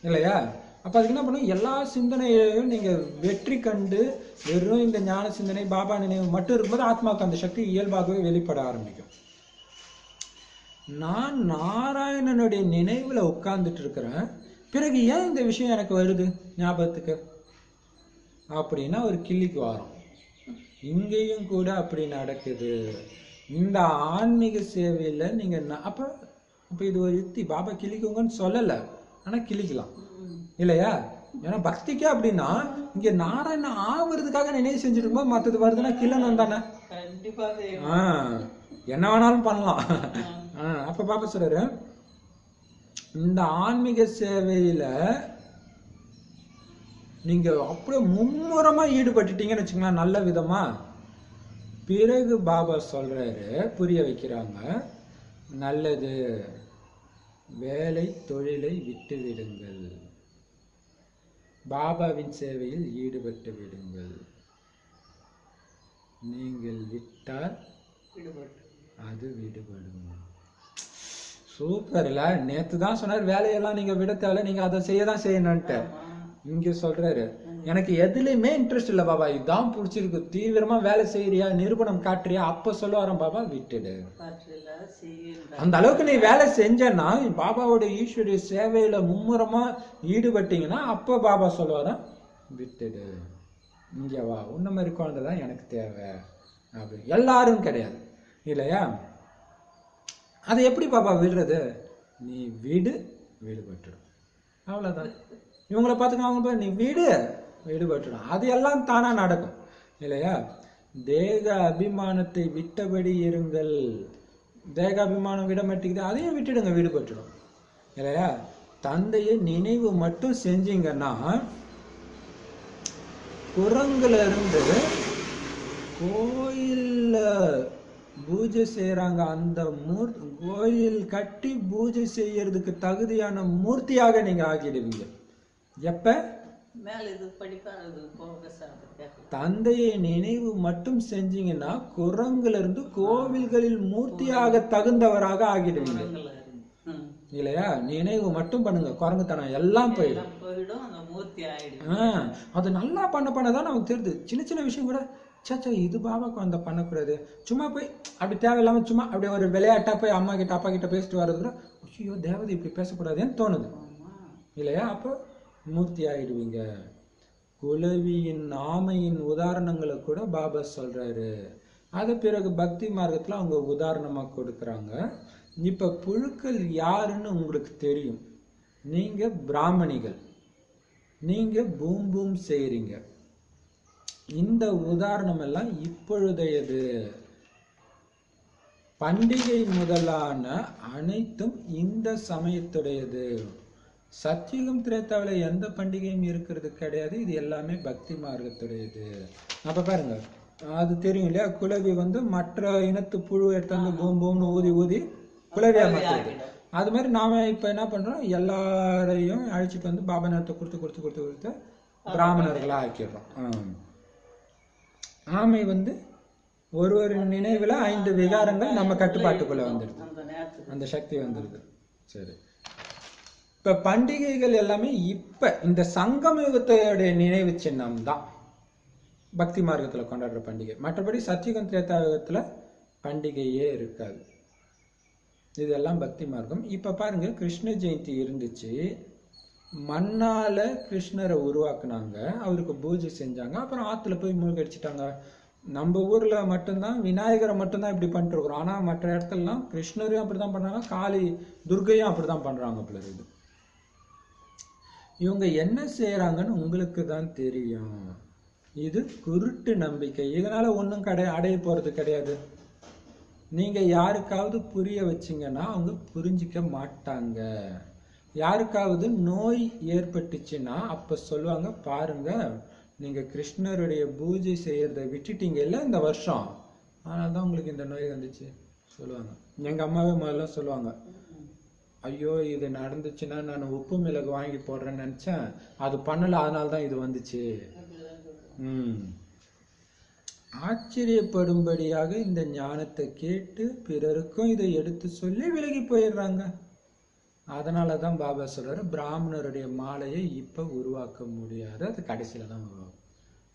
A: இல்லையா? அப்ப அதுக்கு என்ன பண்ணும், எல்லா சிந்தனையிலையும் நீங்க வெற்றி கண்டு வெறும் இந்த ஞான சிந்தனை பாபா நினைவு மட்டும் இருக்கும்போது ஆத்மாவுக்கு அந்த சக்தி இயல்பாகவே வெளிப்பட ஆரம்பிக்கும். நான் நாராயணனுடைய நினைவுல உட்கார்ந்துட்டு இருக்கிறேன், பிறகு ஏன் இந்த விஷயம் எனக்கு வருது ஞாபகத்துக்கு அப்படின்னா ஒரு கிள்ளிக்கு வரும். இங்கேயும் கூட அப்படி நடக்குது. இந்த ஆன்மீக சேவையில நீங்க அப்ப அப்ப இது ஒரு யுக்தி. பாபா கிள்ளிக்குங்கன்னு சொல்லல, ஆனா கிள்ளிக்கலாம் இல்லையா? ஏன்னா பக்திக்கே அப்படின்னா இங்க நாராயணன் ஆகுறதுக்காக நினைவு செஞ்சுட்டு இருக்கும்போது மற்றது வருதுன்னா கிள்ளணும் தானே. என்ன வேணாலும் பண்ணலாம். அப்ப பாப்பா சொல்றாரு, இந்த ஆன்மீக சேவையில நீங்க அப்படியே மும்முரமா ஈடுபட்டுட்டீங்கன்னு வச்சுக்கலாம், நல்ல விதமா. பிறகு பாபா சொல்றாரு, புரிய வைக்கிறாங்க, நல்லது, வேலை தொழிலை விட்டு விடுங்கள், பாபாவின் சேவையில் ஈடுபட்டு விடுங்கள். நீங்கள் விட்டால் அது விடுபடும். சூப்பர்ல. நேத்து தான் சொன்னார், வேலையெல்லாம் நீங்க விட தேவை, நீங்க அதை செய்யதான் செய்யணும்ட்டு. இங்க சொல்றாரு, எனக்கு எதுலையுமே இன்ட்ரெஸ்ட் இல்ல பாபா, இதுதான் பிடிச்சிருக்கு, தீவிரமா வேலை செய்யறியா, நிரூபணம் காட்டுறியா, அப்ப சொல்லுவாராம் பாபா, விட்டுடு. அந்த அளவுக்கு நீ வேலை செஞ்சன்னா, பாபாவோட ஈஸ்வரிய சேவையில மும்முரமா ஈடுபட்டீங்கன்னா அப்ப பாபா சொல்லுவாராம், விட்டுடு, இங்க வா, உன்ன மாதிரி குழந்தைதான் எனக்கு தேவை. அப்படி எல்லாரும் கிடையாது இல்லையா? அது எப்படி பாபா விடுறது? நீ விடு, விடுபட்டுடும், அவ்வளவுதான். இவங்களை பார்த்துக்க, அவங்க நீ விடு, விடுபட்டுடும், அது எல்லாம் தானா நடக்கும் இல்லையா? தேக அபிமானத்தை விட்டபடி இருங்கள். தேக அபிமானம் விட மாட்டேங்குது, அதையும் விட்டுடுங்க, விடுபட்டுடும் இல்லையா? தந்தையை நினைவு மட்டும் செஞ்சீங்கன்னா, குரங்குல இருந்து கோயில்ல பூஜை செய்யறாங்க, அந்த கோயில் கட்டி பூஜை செய்யறதுக்கு தகுதியான மூர்த்தியாக நீங்க ஆகிடுவீங்க. எப்ப? தந்தையை நினைவு மட்டும் செஞ்சீங்கன்னா குரங்குல இருந்து கோவில்களில் மூர்த்தியாக தகுந்தவராக ஆகிடுவீங்க இல்லையா? நினைவு மட்டும் பண்ணுங்க, குரங்குத்தனம் எல்லாம் போயிடும். அது நல்லா பண்ணதான் நமக்கு தெரியுது. சின்ன சின்ன விஷயம் கூட, சாச்சா இது பாபாக்கு அந்த பண்ணக்கூடாது, சும்மா போய் அப்படி தேவையில்லாம சும்மா அப்படி ஒரு விளையாட்டா போய் அம்மா கிட்ட அப்பா கிட்ட பேசிட்டு வர்றது கூட, ஐயோ தேவதை இப்படி பேசக்கூடாதுன்னு தோணுது இல்லையா? அப்போ மூர்த்தி ஆயிடுவீங்க. குலவியின் ஆமையின் உதாரணங்களை கூட பாபா சொல்றாரு. அது பிறகு பக்தி மார்க்கத்துல அவங்க உதாரணமா கொடுக்குறாங்க. இப்ப புழுக்கள் யாருன்னு உங்களுக்கு தெரியும். நீங்க பிராமணிகள், நீங்க பூம் பூம் செய்றீங்க. இந்த உதாரணம் எல்லாம் இப்பொழுதையது. பண்டிகை முதலான அனைத்தும் இந்த சமயத்துடையது. சத்தியுகம் திரேத்தாவில எந்த பண்டிகையும் இருக்கிறது கிடையாது. இது எல்லாமே பக்தி மார்க்கத்துடையது. அப்ப பாருங்க, அது தெரியும் இல்லையா? குலவி மற்ற இனத்து புழு எடுத்து பூம் பூம்னு ஊதி ஊதி குலவியா மாற்றுறது. அது மாதிரி நாம இப்ப என்ன பண்றோம், எல்லாரையும் அழைச்சிட்டு பாபா நேரத்தை கொடுத்து பிராமணர்களா ஆக்கிடுறோம். ஆமை ஒரு நினைவுல 5 விகாரங்கள் நம்ம கட்டுப்பாட்டுக்குள்ள வந்துடுது, அந்த சக்தி வந்துடுது. சரி, இப்ப பண்டிகைகள் எல்லாமே இப்ப இந்த சங்கம யுகத்தோடைய நினைவு சின்னம் தான் பக்தி மார்க்கத்துல கொண்டாடுற பண்டிகை. மற்றபடி சத்தியுகம் திரேதா யுகத்துல பண்டிகையே இருக்காது. இதெல்லாம் பக்தி மார்க்கம். இப்ப பாருங்க, கிருஷ்ண ஜெயந்தி இருந்துச்சு, மண்ணால கிருஷ்ணரை உருவாக்குனாங்க, அவருக்கு பூஜை செஞ்சாங்க, அப்புறம் ஆத்துல போய் மூழ்கடிச்சிட்டாங்க. நம்ம ஊர்ல மட்டும்தான் விநாயகரை மட்டும்தான் இப்படி பண்ணிட்டு இருக்கிறோம். ஆனா மற்ற இடத்துலலாம் கிருஷ்ணரையும் அப்படிதான் பண்றாங்க, காளி துர்கையும் அப்படிதான் பண்றாங்க. போல இது இவங்க என்ன செய்யறாங்கன்னு உங்களுக்கு தான் தெரியும். இது குருட்டு நம்பிக்கை. இதனால ஒன்றும் அடைய போறது கிடையாது. நீங்க யாருக்காவது புரிய வச்சீங்கன்னா அவங்க புரிஞ்சிக்க மாட்டாங்க. யாருக்காவது நோய் ஏற்பட்டுச்சுன்னா அப்ப சொல்லுவாங்க, பாருங்க நீங்க கிருஷ்ணருடைய பூஜை செய்யறத விட்டுட்டீங்க இல்ல இந்த வருஷம், அதனாலதான் உங்களுக்கு இந்த நோய் வந்துச்சு சொல்லுவாங்க. எங்க அம்மாவே முதல்ல சொல்லுவாங்க, ஐயோ இது நடந்துச்சுன்னா நான் உப்பு மிளகு வாங்கி போடுறேன்னு நினைச்சேன், அது பண்ணல, அதனால தான் இது வந்துச்சு.
B: அப்படிதான் சொல்லுவோம்.
A: ம் ஆச்சரியப்படும்படியாக இந்த ஞானத்தை கேட்டு பிறருக்கும் இதை எடுத்து சொல்லி விலகி போயிடுறாங்க. அதனாலதான் பாபா சொல்றாரு, பிராமணருடைய மாலையை இப்ப உருவாக்க முடியாது, அது கடைசியில தான் உருவாகும்.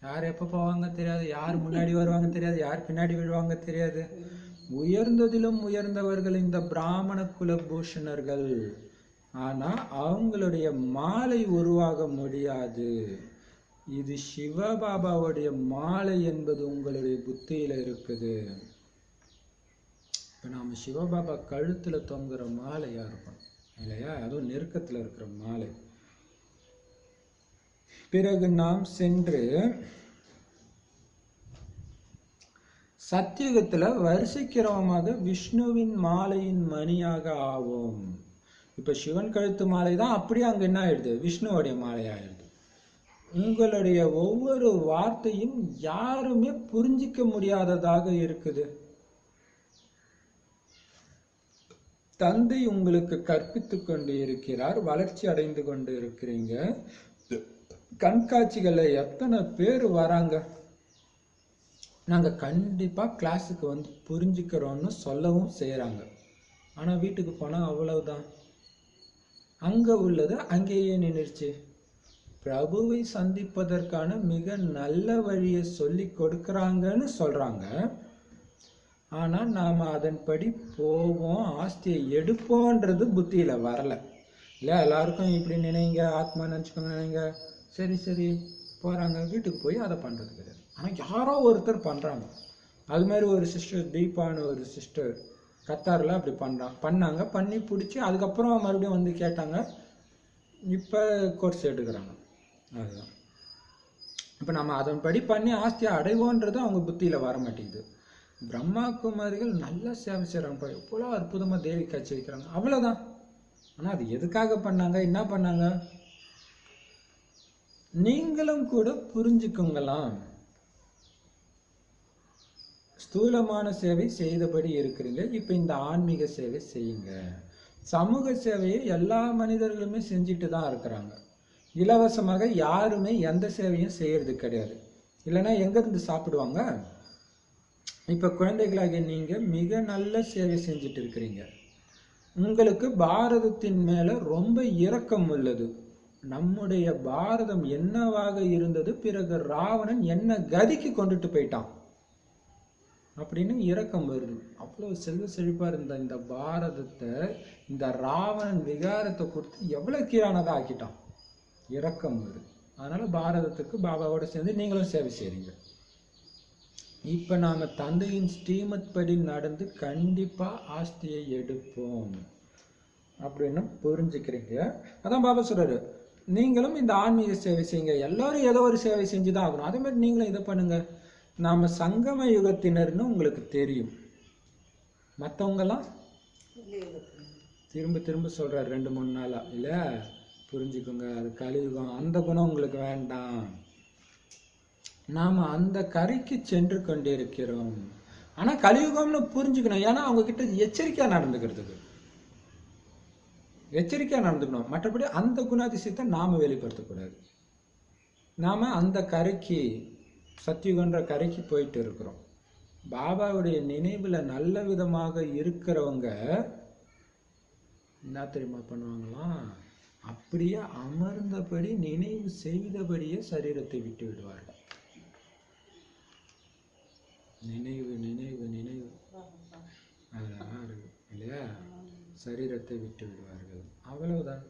A: யார் எப்ப போவாங்க தெரியாது, யார் முன்னாடி வருவாங்க தெரியாது, யார் பின்னாடி விழுவாங்க தெரியாது. உயர்ந்ததிலும் உயர்ந்தவர்கள் இந்த பிராமண குல பூஷணர்கள். ஆனா அவங்களுடைய மாலை உருவாக முடியாது. இது சிவபாபாவுடைய மாலை என்பது உங்களுடைய புத்தியில இருக்குது. இப்ப நாம சிவபாபா கழுத்துல தொங்குற மாலையா இருக்கும் இல்லையா, அதுவும் நெருக்கத்துல இருக்கிற மாலை. பிறகு நாம் சென்று சத்தியுகத்துல வரிசைக்கிரமமாக விஷ்ணுவின் மாலையின் மணியாக ஆவோம். இப்ப சிவன் கழுத்து மாலை தான், அப்படியே அங்க என்ன ஆயிடுது, விஷ்ணுவோடைய மாலை ஆயிடுது. உங்களுடைய ஒவ்வொரு வார்த்தையும் யாருமே புரிஞ்சிக்க முடியாததாக இருக்குது. தந்தை உங்களுக்கு கற்பித்துக் கொண்டு இருக்கிறார், வளர்ச்சி அடைந்து கொண்டு இருக்கிறீங்க. கண்காட்சிகளை எத்தனை பேர் வராங்க, நாங்க கண்டிப்பா கிளாஸுக்கு வந்து புரிஞ்சுக்கிறோம்னு சொல்லவும் செய்யறாங்க. ஆனா வீட்டுக்கு போனா அவ்வளவுதான், அங்க உள்ளது அங்கேயே நின்றுச்சு. பிரபுவை சந்திப்பதற்கான மிக நல்ல வழியை சொல்லி கொடுக்கறாங்கன்னு சொல்றாங்க. ஆனா நாம அதன்படி போவோம், ஆஸ்தியை எடுப்போன்றது புத்தியில வரல இல்ல. எல்லாருக்கும் இப்படி நினைங்க, ஆத்மா நினைச்சுக்கோங்க நினைங்க, சரி சரி போறாங்க, வீட்டுக்கு போய் அதை பண்றது கிடையாது. ஆனா யாரோ ஒருத்தர் பண்றாங்க. அது மாதிரி ஒரு சிஸ்டர், தீபான்னு ஒரு சிஸ்டர் கத்தாரில் அப்படி பண்ணாங்க, பண்ணி பிடிச்சி அதுக்கப்புறம் மறுபடியும் வந்து கேட்டாங்க, இப்போ கோர்ஸ் எடுக்கிறாங்க. அதுதான் இப்போ நம்ம அதன்படி பண்ணி ஆஸ்தியை அடைவோன்றது அவங்க புத்தியில் வர மாட்டேங்குது. பிரம்மா குமாரிகள் நல்லா சேவை செய்கிறாங்க, எவ்வளோ அற்புதமாக தேவி காட்சி வைக்கிறாங்க, அவ்வளோதான். ஆனால் அது எதுக்காக பண்ணாங்க, என்ன பண்ணாங்க, நீங்களும் கூட புரிஞ்சுக்குங்களாம். ஸ்தூலமான சேவை செய்தபடி இருக்கிறீங்க, இப்ப இந்த ஆன்மீக சேவை செய்யுங்க. சமூக சேவையை எல்லா மனிதர்களுமே செஞ்சுட்டு தான் இருக்கிறாங்க. இலவசமாக யாருமே எந்த சேவையும் செய்யறது கிடையாது. இல்லைன்னா எங்க இருந்து சாப்பிடுவாங்க? இப்ப குழந்தைகளாக நீங்க மிக நல்ல சேவை செஞ்சுட்டு இருக்கிறீங்க. உங்களுக்கு பாரதத்தின் மேல ரொம்ப இரக்கம் உள்ளது. நம்முடைய பாரதம் என்னவாக இருந்தது, பிறகு ராவணன் என்ன கதிக்கு கொண்டுட்டு போயிட்டான் அப்படின்னு இரக்கம் வருது. அவ்வளவு செல்வ செழிப்பா இருந்த இந்த பாரதத்தை இந்த ராவணன் விகாரத்தை கொடுத்து எவ்வளவு கீழானதா ஆக்கிட்டான், இரக்கம் வருது. அதனால பாரதத்துக்கு பாபாவோட சேர்ந்து நீங்களும் சேவை செய்றீங்க. இப்ப நாம தந்தையின் ஸ்ரீமத் படி நடந்து கண்டிப்பா ஆஸ்தியை எடுப்போம் அப்படின்னு புரிஞ்சுக்கிறீங்க. அதான் பாபா சொல்றாரு, நீங்களும் இந்த ஆன்மீக சேவை செய்யுங்க. எல்லாரும் ஏதோ ஒரு சேவை செஞ்சுதான் ஆகணும். அதே மாதிரி நீங்களும் இதை பண்ணுங்க. நாம சங்கம யுகத்தினர்னு உங்களுக்கு தெரியும். மற்றவங்கெல்லாம் திரும்ப திரும்ப சொல்றாரு 2-3 நாளா இல்ல, புரிஞ்சுக்கோங்க, அது கலியுகம், அந்த குணம் உங்களுக்கு வேண்டாம். நாம அந்த கரைக்கு சென்று கொண்டிருக்கிறோம். ஆனா கலியுகம்னு புரிஞ்சுக்கணும். ஏன்னா அவங்க கிட்ட எச்சரிக்கையா நடந்துக்கிறதுக்கு, எச்சரிக்கையா நடந்துக்கணும். மற்றபடி அந்த குணாதிசயத்தை நாம வெளிப்படுத்தக்கூடாது. நாம அந்த கரைக்கு, சத்தியுகன்ற கரைக்கு போயிட்டு இருக்கிறோம். பாபாவுடைய நினைவுல நல்ல விதமாக இருக்கிறவங்க என்ன தெரியுமா பண்ணுவாங்களாம், அப்படியே அமர்ந்தபடி நினைவு செய்தபடியே சரீரத்தை விட்டு விடுவார்கள். நினைவு நினைவு நினைவு அதெல்லாம் இருக்கு இல்லையா, சரீரத்தை விட்டு விடுவார்கள், அவ்வளவுதான்.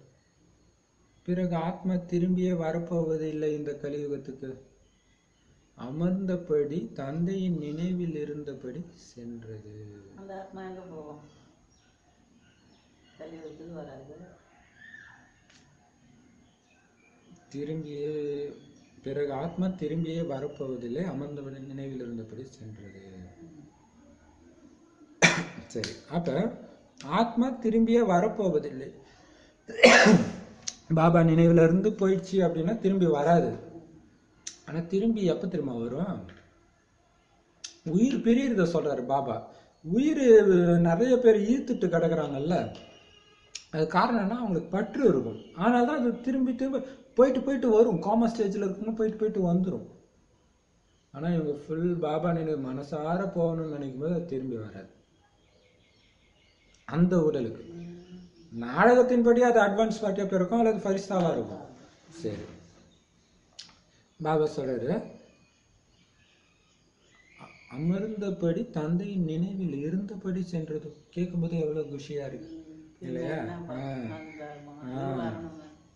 A: பிறகு ஆத்மா திரும்பியே வரப்போவது இல்லை இந்த கலியுகத்துக்கு. அமர்ந்தபடி தந்தையின் நினைவில் இருந்தபடி சென்றது.
B: அந்த ஆத்மா எங்க போவோம்? கலியுகத்துக்கு வராது.
A: திரும்பியே பிறகு ஆத்மா திரும்பியே வரப்போவதில்லை, அமர்ந்தபடி நினைவில் இருந்தபடி சென்றது. சரி, அப்ப ஆத்மா திரும்பியே வரப்போவதில்லை. பாபா நினைவுல இருந்து போயிடுச்சு அப்படின்னா திரும்பி வராது. ஆனா திரும்பி எப்ப திரும்ப வரும்? உயிர் பிரியறத சொல்றாரு பாபா. உயிர் நிறைய பேர் ஈர்த்துட்டு கிடக்குறாங்கல்ல, அது காரணம்னா அவங்களுக்கு பற்று இருக்கும். ஆனால் தான் அது திரும்பி திரும்ப போயிட்டு போயிட்டு வரும். காமா ஸ்டேஜில் இருக்கும்போது போயிட்டு போயிட்டு வந்துடும். ஆனால் இவங்க ஃபுல் பாபா நினைவு மனசார போகணும்னு நினைக்கும் போது அது திரும்பி வராது அந்த உடலுக்கு. நாடகத்தின்படி அது அட்வான்ஸ் பார்ட்டியாக இருக்கும் அல்லது ஃபரிஸ்தாவாக இருக்கும். சரி, பாபா சொல்றாரு, அமர்ந்தபடி தந்தையின் நினைவில் இருந்தபடி சென்றது. கேட்கும்போது எவ்வளவு குஷியா இருக்கு இல்லையா?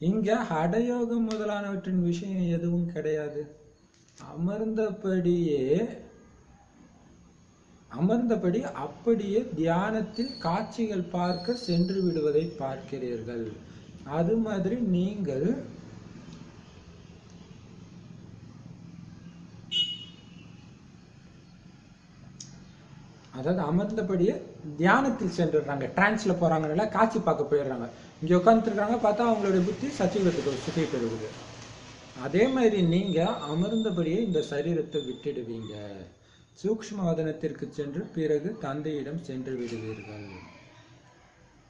A: இங்க ஹடயோகம் முதலானவற்றின் விஷயம் எதுவும் கிடையாது. அமர்ந்தபடி அப்படியே தியானத்தில் காட்சிகள் பார்க்க சென்று விடுவதை பார்க்கிறீர்கள். அது மாதிரி நீங்கள் அதாவது அமர்ந்தபடியே தியானத்தில் சென்றுடுறாங்க. டிரான்ஸ்ல போறாங்கல்ல, காட்சி பார்க்க போயிடுறாங்க. இங்க உட்காந்துருக்காங்க, பார்த்தா அவங்களுடைய புத்தி சச்சிவத்துக்கு சுத்திட்டு இருக்குது. அதே மாதிரி நீங்க அமர்ந்தபடியே இந்த சரீரத்தை விட்டுடுவீங்க. சூக்ஷ்ம வதனத்திற்கு சென்று பிறகு தந்தையிடம் சென்று விடுவீர்கள்.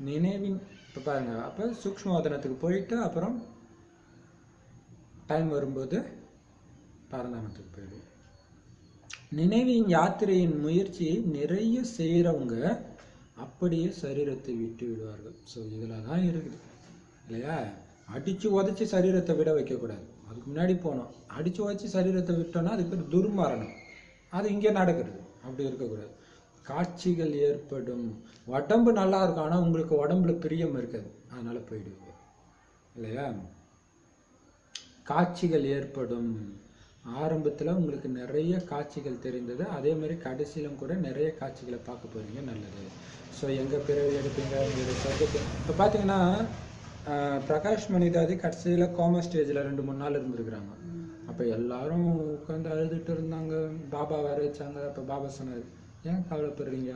A: நினைவின் இப்ப பாருங்க, அப்ப சூக்ஷ்ம வதனத்துக்கு போயிட்டு அப்புறம் டைம் வரும்போது பரந்தாமத்துக்கு போயிடுவோம். நினைவின் யாத்திரையின் முயற்சியை நிறைய செய்கிறவங்க அப்படியே சரீரத்தை விட்டு விடுவார்கள். ஸோ இதில் தான் இருக்குது இல்லையா? அடித்து உதச்சி சரீரத்தை விட வைக்கக்கூடாது. அதுக்கு முன்னாடி போனோம். அடித்து உதச்சி சரீரத்தை விட்டோம்னா அதுக்கு பேர் துர்மரணம். அது இங்கே நடக்கிறது. அப்படி இருக்கக்கூடாது. காட்சிகள் ஏற்படும். உடம்பு நல்லா இருக்கும், ஆனால் உங்களுக்கு உடம்புல பிரியம் இருக்காது, அதனால போயிடுவீங்க இல்லையா? காட்சிகள் ஏற்படும். ஆரம்பத்தில் உங்களுக்கு நிறைய காட்சிகள் தெரிந்தது, அதே மாதிரி கடைசியிலும் கூட நிறைய காட்சிகளை பார்க்க போறீங்க. நல்லது. ஸோ எங்கே பிறகு எடுப்பீங்க உங்களுடைய சொர்க்கத்தை. இப்போ பார்த்தீங்கன்னா பிரகாஷ் மணிதாதி கடைசியில் கோமா ஸ்டேஜில் 2-3 நாள் இருந்திருக்கிறாங்க. அப்போ எல்லாரும் உட்காந்து அழுதுட்டு இருந்தாங்க. பாபா வர வச்சாங்க. அப்போ பாபா சொன்னார், ஏன் கவலைப்படுறீங்க?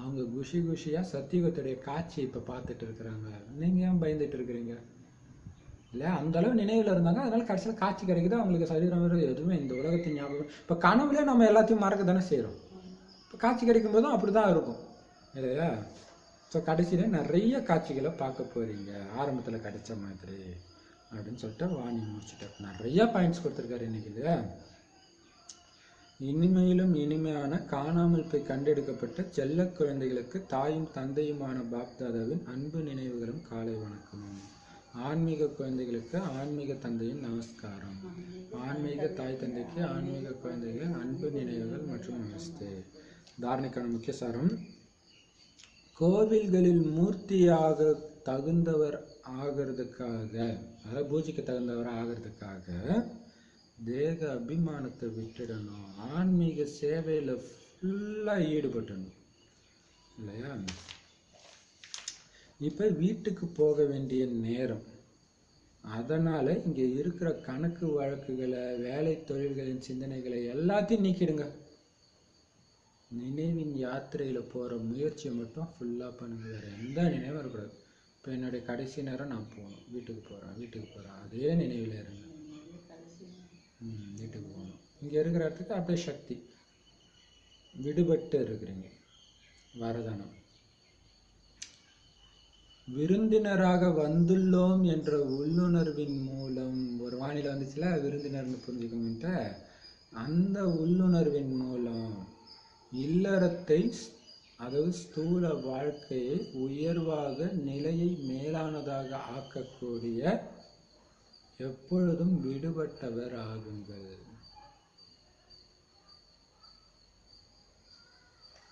A: அவங்க குஷி குஷியாக சத்தியுகத்துடைய காட்சி இப்போ பார்த்துட்டு இருக்கிறாங்க. நீங்கள் ஏன் பயந்துட்டு இருக்கிறீங்க? இல்லை, அந்த அளவு நினைவில் இருந்தாங்க. அதனால கடைசியில் காட்சி கிடைக்குது. அவங்களுக்கு சரீரம் எதுவுமே இந்த உலகத்தின் ஞாபகம். இப்போ கனவுலேயே நம்ம எல்லாத்தையும் மறக்க தானே செய்கிறோம். இப்போ காட்சி கிடைக்கும் போதும் அப்படி தான் இருக்கும் இல்லையா? ஸோ கடைசியில் நிறைய காட்சிகளை பார்க்க போகிறீங்க, ஆரம்பத்தில் கிடைச்ச மாதிரி அப்படின்னு சொல்லிட்டு வாணி முடிச்சுட்டார். நிறைய பாயிண்ட்ஸ் கொடுத்துருக்காரு இன்னைக்கு இல்லையா? இனிமையிலும் இனிமையான காணாமல் போய் கண்டெடுக்கப்பட்ட செல்ல குழந்தைகளுக்கு தாயும் தந்தையுமான பாப்தாதாவின் அன்பு நினைவுகளும் காலை வணக்கமும். ஆன்மீக குழந்தைகளுக்கு ஆன்மீக தந்தையின் நமஸ்காரம். ஆன்மீக தாய் தந்தைக்கு ஆன்மீக குழந்தைகளின் அன்பு நினைவுகள் மற்றும் நமஸ்தே. தாரணைக்கான முக்கிய சாரம்: கோவில்களில் மூர்த்தியாக தகுந்தவர் ஆகிறதுக்காக, அதாவது பூஜைக்கு தகுந்தவர் ஆகிறதுக்காக தேக அபிமானத்தை விட்டுடணும். ஆன்மீக சேவையில் ஃபுல்லாக ஈடுபட்டணும் இல்லையா? இப்போ வீட்டுக்கு போக வேண்டிய நேரம். அதனால் இங்கே இருக்கிற கணக்கு வழக்குகளை, வேலை தொழில்களின் சிந்தனைகளை எல்லாத்தையும் நீக்கிடுங்க. நினைவின் யாத்திரையில் போகிற முயற்சியை மட்டும் ஃபுல்லாக பண்ணுங்க. வேறு எந்த நினைவும் இருக்கக்கூடாது. இப்போ என்னுடைய கடைசி நேரம் நான் போகணும், வீட்டுக்கு போகிறேன், அதே நினைவில் இருங்க. வீட்டுக்கு போகணும். இங்கே இருக்கிற இடத்துக்கு அப்படியே சக்தி விடுபட்டு இருக்கிறீங்க. வரதானம்: விருந்தினராக வந்துள்ளோம் என்ற உள்ளுணர்வின் மூலம், ஒரு வானிலை வந்துச்சுல விருந்தினர்னு புரிஞ்சுக்கணுன்ட்டு, அந்த உள்ளுணர்வின் மூலம் இல்லறத்தை, அதாவது ஸ்தூல வாழ்க்கையை உயர்வாக, நிலையை மேலானதாக ஆக்கக்கூடிய எப்பொழுதும் விடுபட்டவர் ஆகுங்கள்.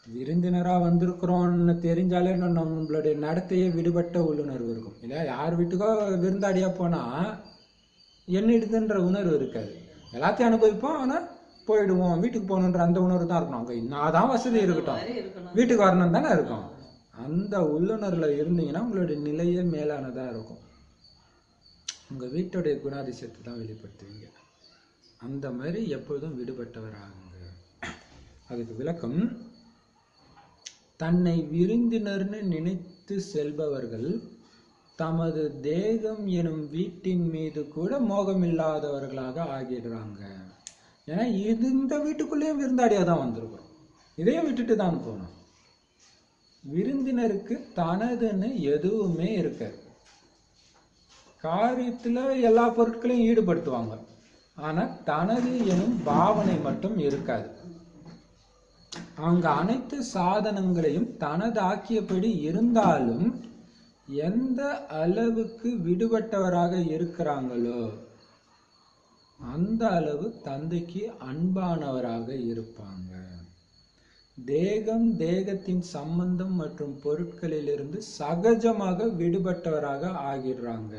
A: விருந்தினராக வந்திருக்கிறோம்னு தெரிஞ்சாலே நம்மளுடைய நடத்தையே விடுபட்ட உள்ளுணர்வு இருக்கும் இல்லையா? யார் வீட்டுக்கோ விருந்தாடியா போனால் என்னிடுதுன்ற உணர்வு இருக்காது. எல்லாத்தையும் அனுபவிப்போம், ஆனால் போயிடுவோம். வீட்டுக்கு போகணுன்ற அந்த உணர்வு தான் இருக்கணும். அங்கே இன்னாதான் வசதி இருக்கட்டும், வீட்டுக்கு வரணும் தானே இருக்கும். அந்த உள்ளுணர்வில் இருந்தீங்கன்னா உங்களுடைய நிலையே மேலானதாக இருக்கும். உங்கள் வீட்டுடைய குணாதிசயத்தை தான் வெளிப்படுத்துவீங்க. அந்த மாதிரி எப்பொழுதும் விடுபட்டவர் ஆகுங்க. அதுக்கு விளக்கம்: தன்னை விருந்தினர்னு நினைத்து செல்பவர்கள் தமது தேகம் எனும் வீட்டின் மீது கூட மோகமில்லாதவர்களாக ஆகிடுறாங்க. ஏன்னா இது இந்த வீட்டுக்குள்ளேயும் விருந்தாடியாக தான் வந்திருக்கிறோம், இதையும் விட்டுட்டு தான் போகணும். விருந்தினருக்கு தனதுன்னு எதுவுமே இருக்காது. காரியத்துல எல்லா பொருட்களையும் ஈடுபடுத்துவாங்க, ஆனா தனது எனும் பாவனை மட்டும் இருக்காது. அவங்க அனைத்து சாதனங்களையும் தனதாக்கியபடி இருந்தாலும் எந்த அளவுக்கு விடுபட்டவராக இருக்கிறாங்களோ அந்த அளவு தந்தைக்கு அன்பானவராக இருப்பாங்க. தேகம், தேகத்தின் சம்பந்தம் மற்றும் பொருட்களிலிருந்து சகஜமாக விடுபட்டவராக ஆகிடுறாங்க.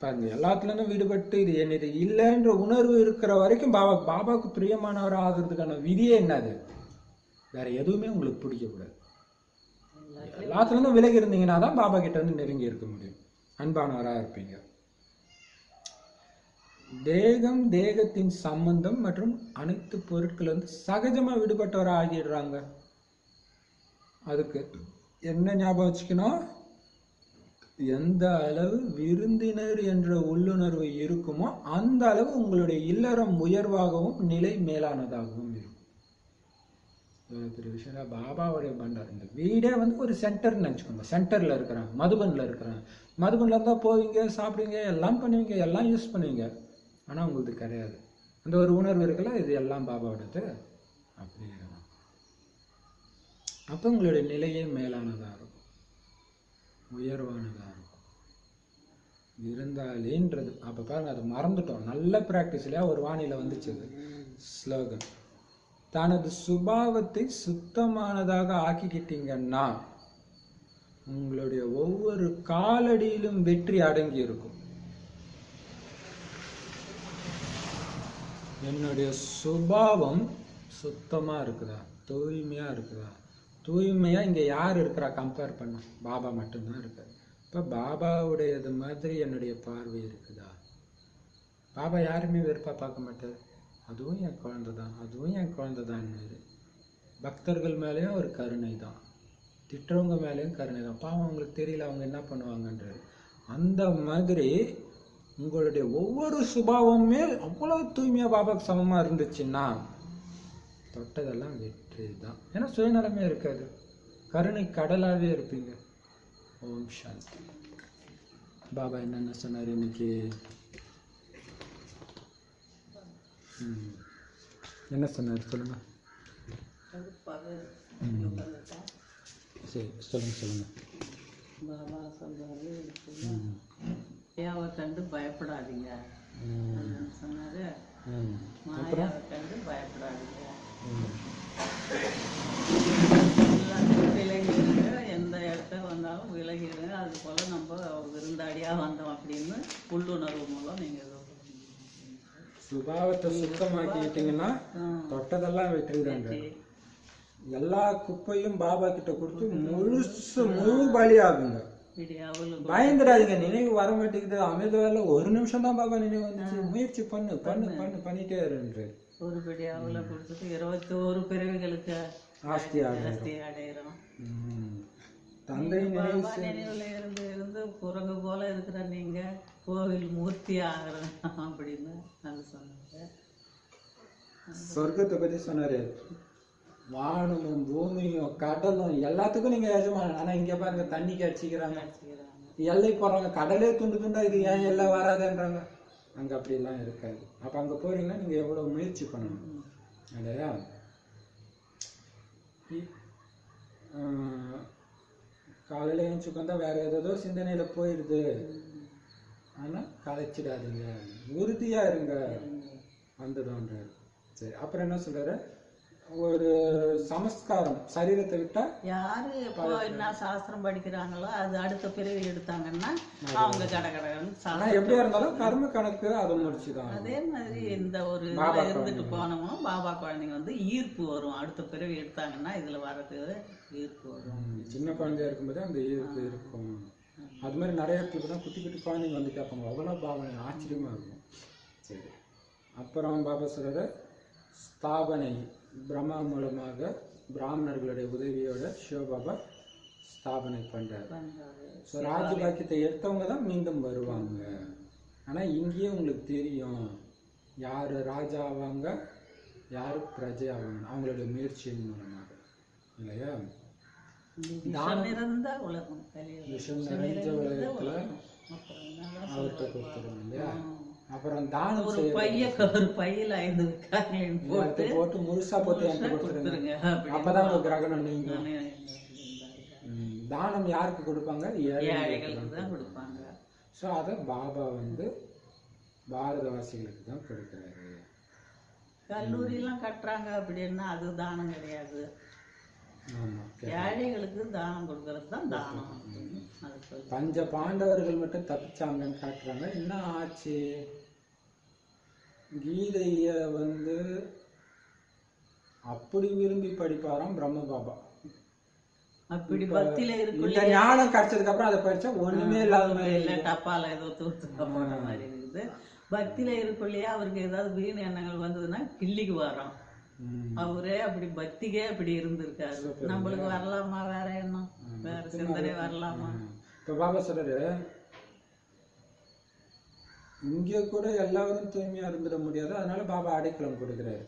A: பாருங்க, எல்லாத்துலேருந்தும் விடுபட்டு இது என்னது இல்லைன்ற உணர்வு இருக்கிற வரைக்கும் பாபாவுக்கு பிரியமானவர் ஆகிறதுக்கான விதியே என்னது? வேற எதுவுமே உங்களுக்கு பிடிக்கக்கூடாது. எல்லாத்துலேருந்தும் விலகி இருந்தீங்கன்னா தான் பாபா கிட்ட வந்து நெருங்கி இருக்க முடியும், அன்பானவராக இருப்பீங்க. தேகம், தேகத்தின் சம்பந்தம் மற்றும் அனைத்து பொருட்கள் வந்து சகஜமா விடுபட்டவராக ஆகிடுறாங்க. அதுக்கு என்ன ஞாபகம் வச்சுக்கணும்? எந்த அளவு விருந்தினர் என்ற உள்ளுணர்வு இருக்குமோ அந்த அளவு உங்களுடைய இல்லறம் உயர்வாகவும் நிலை மேலானதாகவும் இருக்கும். பெரிய விஷயம் பாபாவுடைய பண்டார். இந்த வீடே வந்து ஒரு சென்டர்னு நினச்சிக்கோங்க. சென்டர்ல இருக்கிறாங்க, மதுபனில் இருக்கிறாங்க. மதுபனில் இருந்தால் போவீங்க, சாப்பிடுவீங்க, எல்லாம் பண்ணுவீங்க, எல்லாம் யூஸ் பண்ணுவீங்க. ஆனால் உங்களுக்கு கிடையாது அந்த ஒரு உணர்வு இருக்குல்ல, இது எல்லாம் பாபாவோடது. அப்படி அப்போ உங்களுடைய நிலையே மேலானதாக இருக்கும், உயர்வானதாக இருக்கும். இருந்தாலேன்றது அப்போ பாருங்க, அதை மறந்துட்டோம். நல்ல ப்ராக்டிஸ்லையா ஒரு வானிலை வந்துச்சு ஸ்லோகன். தனது சுபாவத்தை சுத்தமானதாக ஆக்கிக்கிட்டீங்கன்னா உங்களுடைய ஒவ்வொரு காலடியிலும் வெற்றி அடங்கி இருக்கும். என்னுடைய சுபாவம் சுத்தமா இருக்குதா, தூய்மையா இருக்குதா? தூய்மையா இங்க யார் இருக்கிறா கம்பேர் பண்ண? பாபா மட்டும்தான் இருக்காரு. இப்ப பாபாவுடையது மாதிரி என்னுடைய பார்வை இருக்குதா? பாபா யாருமே வெறுப்பா பார்க்க மாட்டார். அதுவும் என் குழந்தை தான், அதுவும் என் குழந்தை தான். பக்தர்கள் மேலேயும் ஒரு கருணை தான், திட்டுறவங்க மேலேயும் கருணை தான். பாவம் அவங்களுக்கு தெரியல அவங்க என்ன பண்ணுவாங்கன்றது. அந்த மாதிரி உங்களுடைய ஒவ்வொரு சுபாவமே அவ்வளவு தூய்மையா பாபாவுக்கு சமமா இருந்துச்சுன்னா தொட்டதெல்லாம் வெற்றி தான். ஏன்னா சுயநலமே இருக்காது, கருணை கடலாவே இருப்பீங்க. ஓம் சாந்தி. பாபா என்னென்ன சொன்னார் இன்னைக்கு? என்ன சொன்னார் சொல்லுங்க. சரி சொல்லுங்க.
B: பாபா சொல்றாரு, மாயாவை கண்டு பயப்படாதீங்க சொன்னாரு. மாயாவை கண்டு பயப்படாதீங்க, விலகிடுங்க, எந்த இடத்த வந்தாலும் விலகிடுங்க. அது போல நம்ம விருந்தாடியா வந்தோம் அப்படின்னு உள்ளுணர்வு மூலம் நீங்க
A: சுபாவத்தை சுத்தமாக்கிட்டீங்கன்னா தொட்டதெல்லாம் வெற்றிதாங்க. எல்லா குப்பையும் பாபா கிட்ட கொடுத்து முழு பலி ஆகுங்க. பயந்துடாதீங்க, நினைவு வர மாட்டேங்குது, அமைத வேலை ஒரு நிமிஷம் தான் பாபா நினைவு வந்துச்சு, முயற்சி பண்ணிட்டே இருந்து
B: ஒரு படி அவளை கொடுத்துட்டு 21 பிறவிகளுக்கு ஆஸ்தி அடையிறோம்.
A: தந்தை
B: நினைவுல இருந்து குரங்கு போல இருக்கிற நீங்க கோவில் மூர்த்தி ஆகிறோம் அப்படின்னு அது சொன்னாங்க.
A: சொர்க்கத்தை பத்தி சொன்னாரு. வானமும் பூமியும் கடலும் எல்லாத்துக்கும் நீங்க எஜமானன். ஆனா இங்க பாருங்க, தண்ணிக்கு அடிச்சுக்கிறாங்க, எல்லை போடுறாங்க, கடலே துண்டு துண்டா இது ஏன் எல்லாம் வராதுன்றாங்க. அங்க அப்படி எல்லாம் இருக்காது. அப்ப அங்க போறீங்கன்னா நீங்க எவ்வளவு முயற்சி பண்ணணும் இல்லையா? காலையில எழுந்துச்சு வந்தா வேற ஏதோ சிந்தனையில போயிடுது. ஆனா கலைச்சிடாதீங்க, உறுதியா இருங்க, வந்துடும்ன்றாரு. சரி, அப்புறம் என்ன சொல்றாரு? ஒரு சமஸ்காரம் சரீரத்தை விட்டா
B: யாரு இப்போ என்ன சாஸ்திரம் படிக்கிறாங்களோ அது அடுத்த பிறவி எடுத்தாங்கன்னா அவங்க கடகடன்னு
A: எப்படியா இருந்தாலும் கர்ம கணக்கு அதை முடிச்சுதான்.
B: அதே மாதிரி இந்த ஒரு இருந்துட்டு போனோமோ பாபா குழந்தைங்க வந்து ஈர்ப்பு வரும். அடுத்த பிறவி எடுத்தாங்கன்னா இதுல வர்றது ஈர்ப்பு வரும்.
A: சின்ன குழந்தையா இருக்கும்போது அந்த ஈர்ப்பு இருக்கும். அது மாதிரி நிறைய இடத்துக்கு தான் குட்டி குட்டி குழந்தைங்க வந்து கேட்பாங்க. அவ்வளோ பாவனை ஆச்சரியமா இருக்கும். சரி, அப்புறம் பாபா சொல்ற ஸ்தாபனை பிரம்மா மூலமாக பிராமணர்களுடைய உதவியோட சிவபாபா ஸ்தாபனை பண்றாரு. ஸோ ராஜபாக்கியத்தை எடுத்தவங்க தான் மீண்டும் வருவாங்க. ஆனால் இங்கேயே உங்களுக்கு தெரியும் யார் ராஜா ஆவாங்க, யார் பிரஜை ஆவாங்க, அவங்களுடைய முயற்சியின் மூலமாக இல்லையா?
B: விஷம் நிறைந்த உலகம்
A: விஷம் நிறைஞ்ச உலகத்துல அவர்கிட்ட கொடுத்துருவோம் இல்லையா. அப்புறம் தானம்
B: ஒரு பையில 5 காய்களையும்
A: போட்டு முழுசா போட்டு என்கிட்ட கொடுத்துருங்க, அப்பதான் உங்க கிரகணம் நீங்கும். தானம் யாருக்கு கொடுப்பாங்க?
B: ஏழைகளுக்கு தான் கொடுப்பாங்க.
A: ஸோ அதை பாபா வந்து பாரதவாசிகளுக்கு தான் கொடுக்குறாரு.
B: கல்லூரியெல்லாம் கட்டுறாங்க அப்படின்னா அது தானம் கிடையாது. ஏழைகளுக்கு தானம் கொடுக்கறது தான் தானம்.
A: பஞ்ச பாண்டவர்கள் மட்டும் தப்பிச்சாங்கன்னு காட்டுறாங்க. என்ன ஆச்சு? கீதைய வந்து அப்படி விரும்பி படிப்பாராம் பிரம்ம பாபா.
B: அப்படி பக்தியில
A: இந்த ஞானம் கிடைச்சதுக்கு அப்புறம் அதை படிச்சா ஒண்ணுமே இல்லாத மாதிரி
B: இல்ல, டப்பால ஏதோ தூத்து போன மாதிரி இருக்குது. பக்தியில இருக்குள்ளேயே அவருக்கு ஏதாவது வீண் எண்ணங்கள் வந்ததுன்னா கிள்ளிக்கு வரோம். அவரே அப்படி பக்திக்கே அப்படி இருந்திருக்காரு. நம்மளுக்கு வரலாமா வேற எண்ணம், வேற சிந்தனை வரலாமா?
A: இப்ப பாபா சொல்றாரு, இங்க கூட எல்லாரும் தூய்மையா இருந்துட முடியாது, அதனால பாபா அடைக்கலம் கொடுக்குறாரு.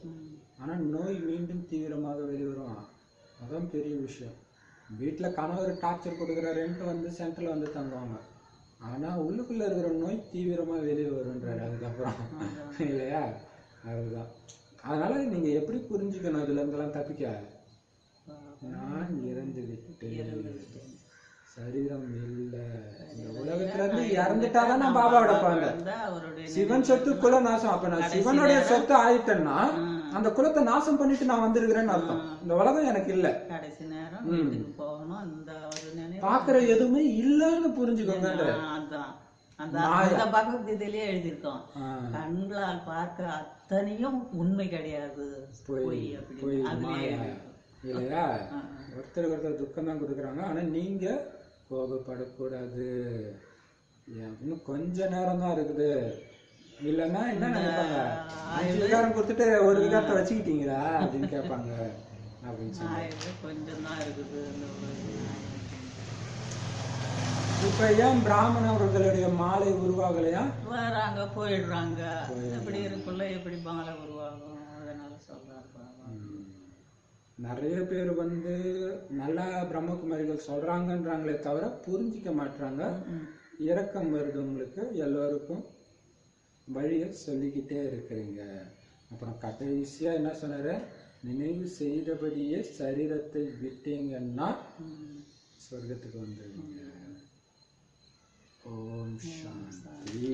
A: ஆனா நோய் மீண்டும் தீவிரமாக வெளிவரும். அதான் பெரிய விஷயம். வீட்டுல கணவர் டார்ச்சர் கொடுக்குறாருன்ட்டு வந்து சென்டர்ல வந்து தங்குவாங்க. ஆனா உள்ளுக்குள்ள இருக்கிற நோய் தீவிரமா வெளியே வருன்றாரு அதுக்கப்புறம் இல்லையா. அதுதான். அதனால நீங்க எப்படி புரிஞ்சுக்கணும் இதுல இருந்தெல்லாம் தப்பிக்க? நான் இறந்து விட்டேன், சரீரம் இல்ல, இந்த உலகத்துல இருந்து இறந்துட்டாதான் நான் பாபாவோட குழந்தை. சிவன் சொத்து குல நாசம். அப்ப நான் சிவனுடைய சொத்து ஆயிட்டேன்னா அந்த குலத்தை நாசம் பண்ணிட்டு நான் வந்திருக்கிறேன்னு அர்த்தம். இந்த உலகம் எனக்கு இல்ல,
B: கடைசி நேரம் வீட்டுக்கு போகணும். அந்த ஒரு நினைவு
A: பாக்குற எதுவுமே இல்லன்னு புரிஞ்சுக்கோங்க.
B: அந்த பகவத்கீதையிலேயே எழுதியிருக்கோம், கண்களால் பார்க்கிற அத்தனையும் உண்மை கிடையாது, பொய்
A: இல்லையா. ஒருத்தருக்கு ஒருத்தர் துக்கம் தான் கொடுக்குறாங்க. ஆனா நீங்க கோபப்படக்கூடாது. இன்னும் கொஞ்ச நேரம் தான் இருக்குது. இல்லைன்னா என்ன நினைப்பாங்க, 5 விகாரம் கொடுத்துட்டு ஒரு விகாரத்தை வச்சுக்கிட்டீங்களா அப்படின்னு கேட்பாங்க. அப்படின்னு சொல்லி
B: கொஞ்சம் தான் இருக்குது.
A: இப்ப ஏன் பிராமணர்களுடைய மாலை உருவாகலையா?
B: வராங்க போயிடுறாங்க. எப்படி இருக்குள்ள எப்படி மாலை உருவாகும், அதனால சொல்றாங்க.
A: நிறைய பேர் வந்து நல்லா பிரம்மகுமாரிகள் சொல்றாங்கன்றாங்களே தவிர புரிஞ்சிக்க மாட்டாங்க. இரக்கம் வருது உங்களுக்கு, எல்லோருக்கும் வழியை சொல்லிக்கிட்டே இருக்கிறீங்க. அப்புறம் கடைசியா என்ன சொன்னாரு, நினைவு செய்தபடியே சரீரத்தை விட்டீங்கன்னா சொர்க்கத்துக்கு வந்துடுவீங்க. ஓம் சாந்தி.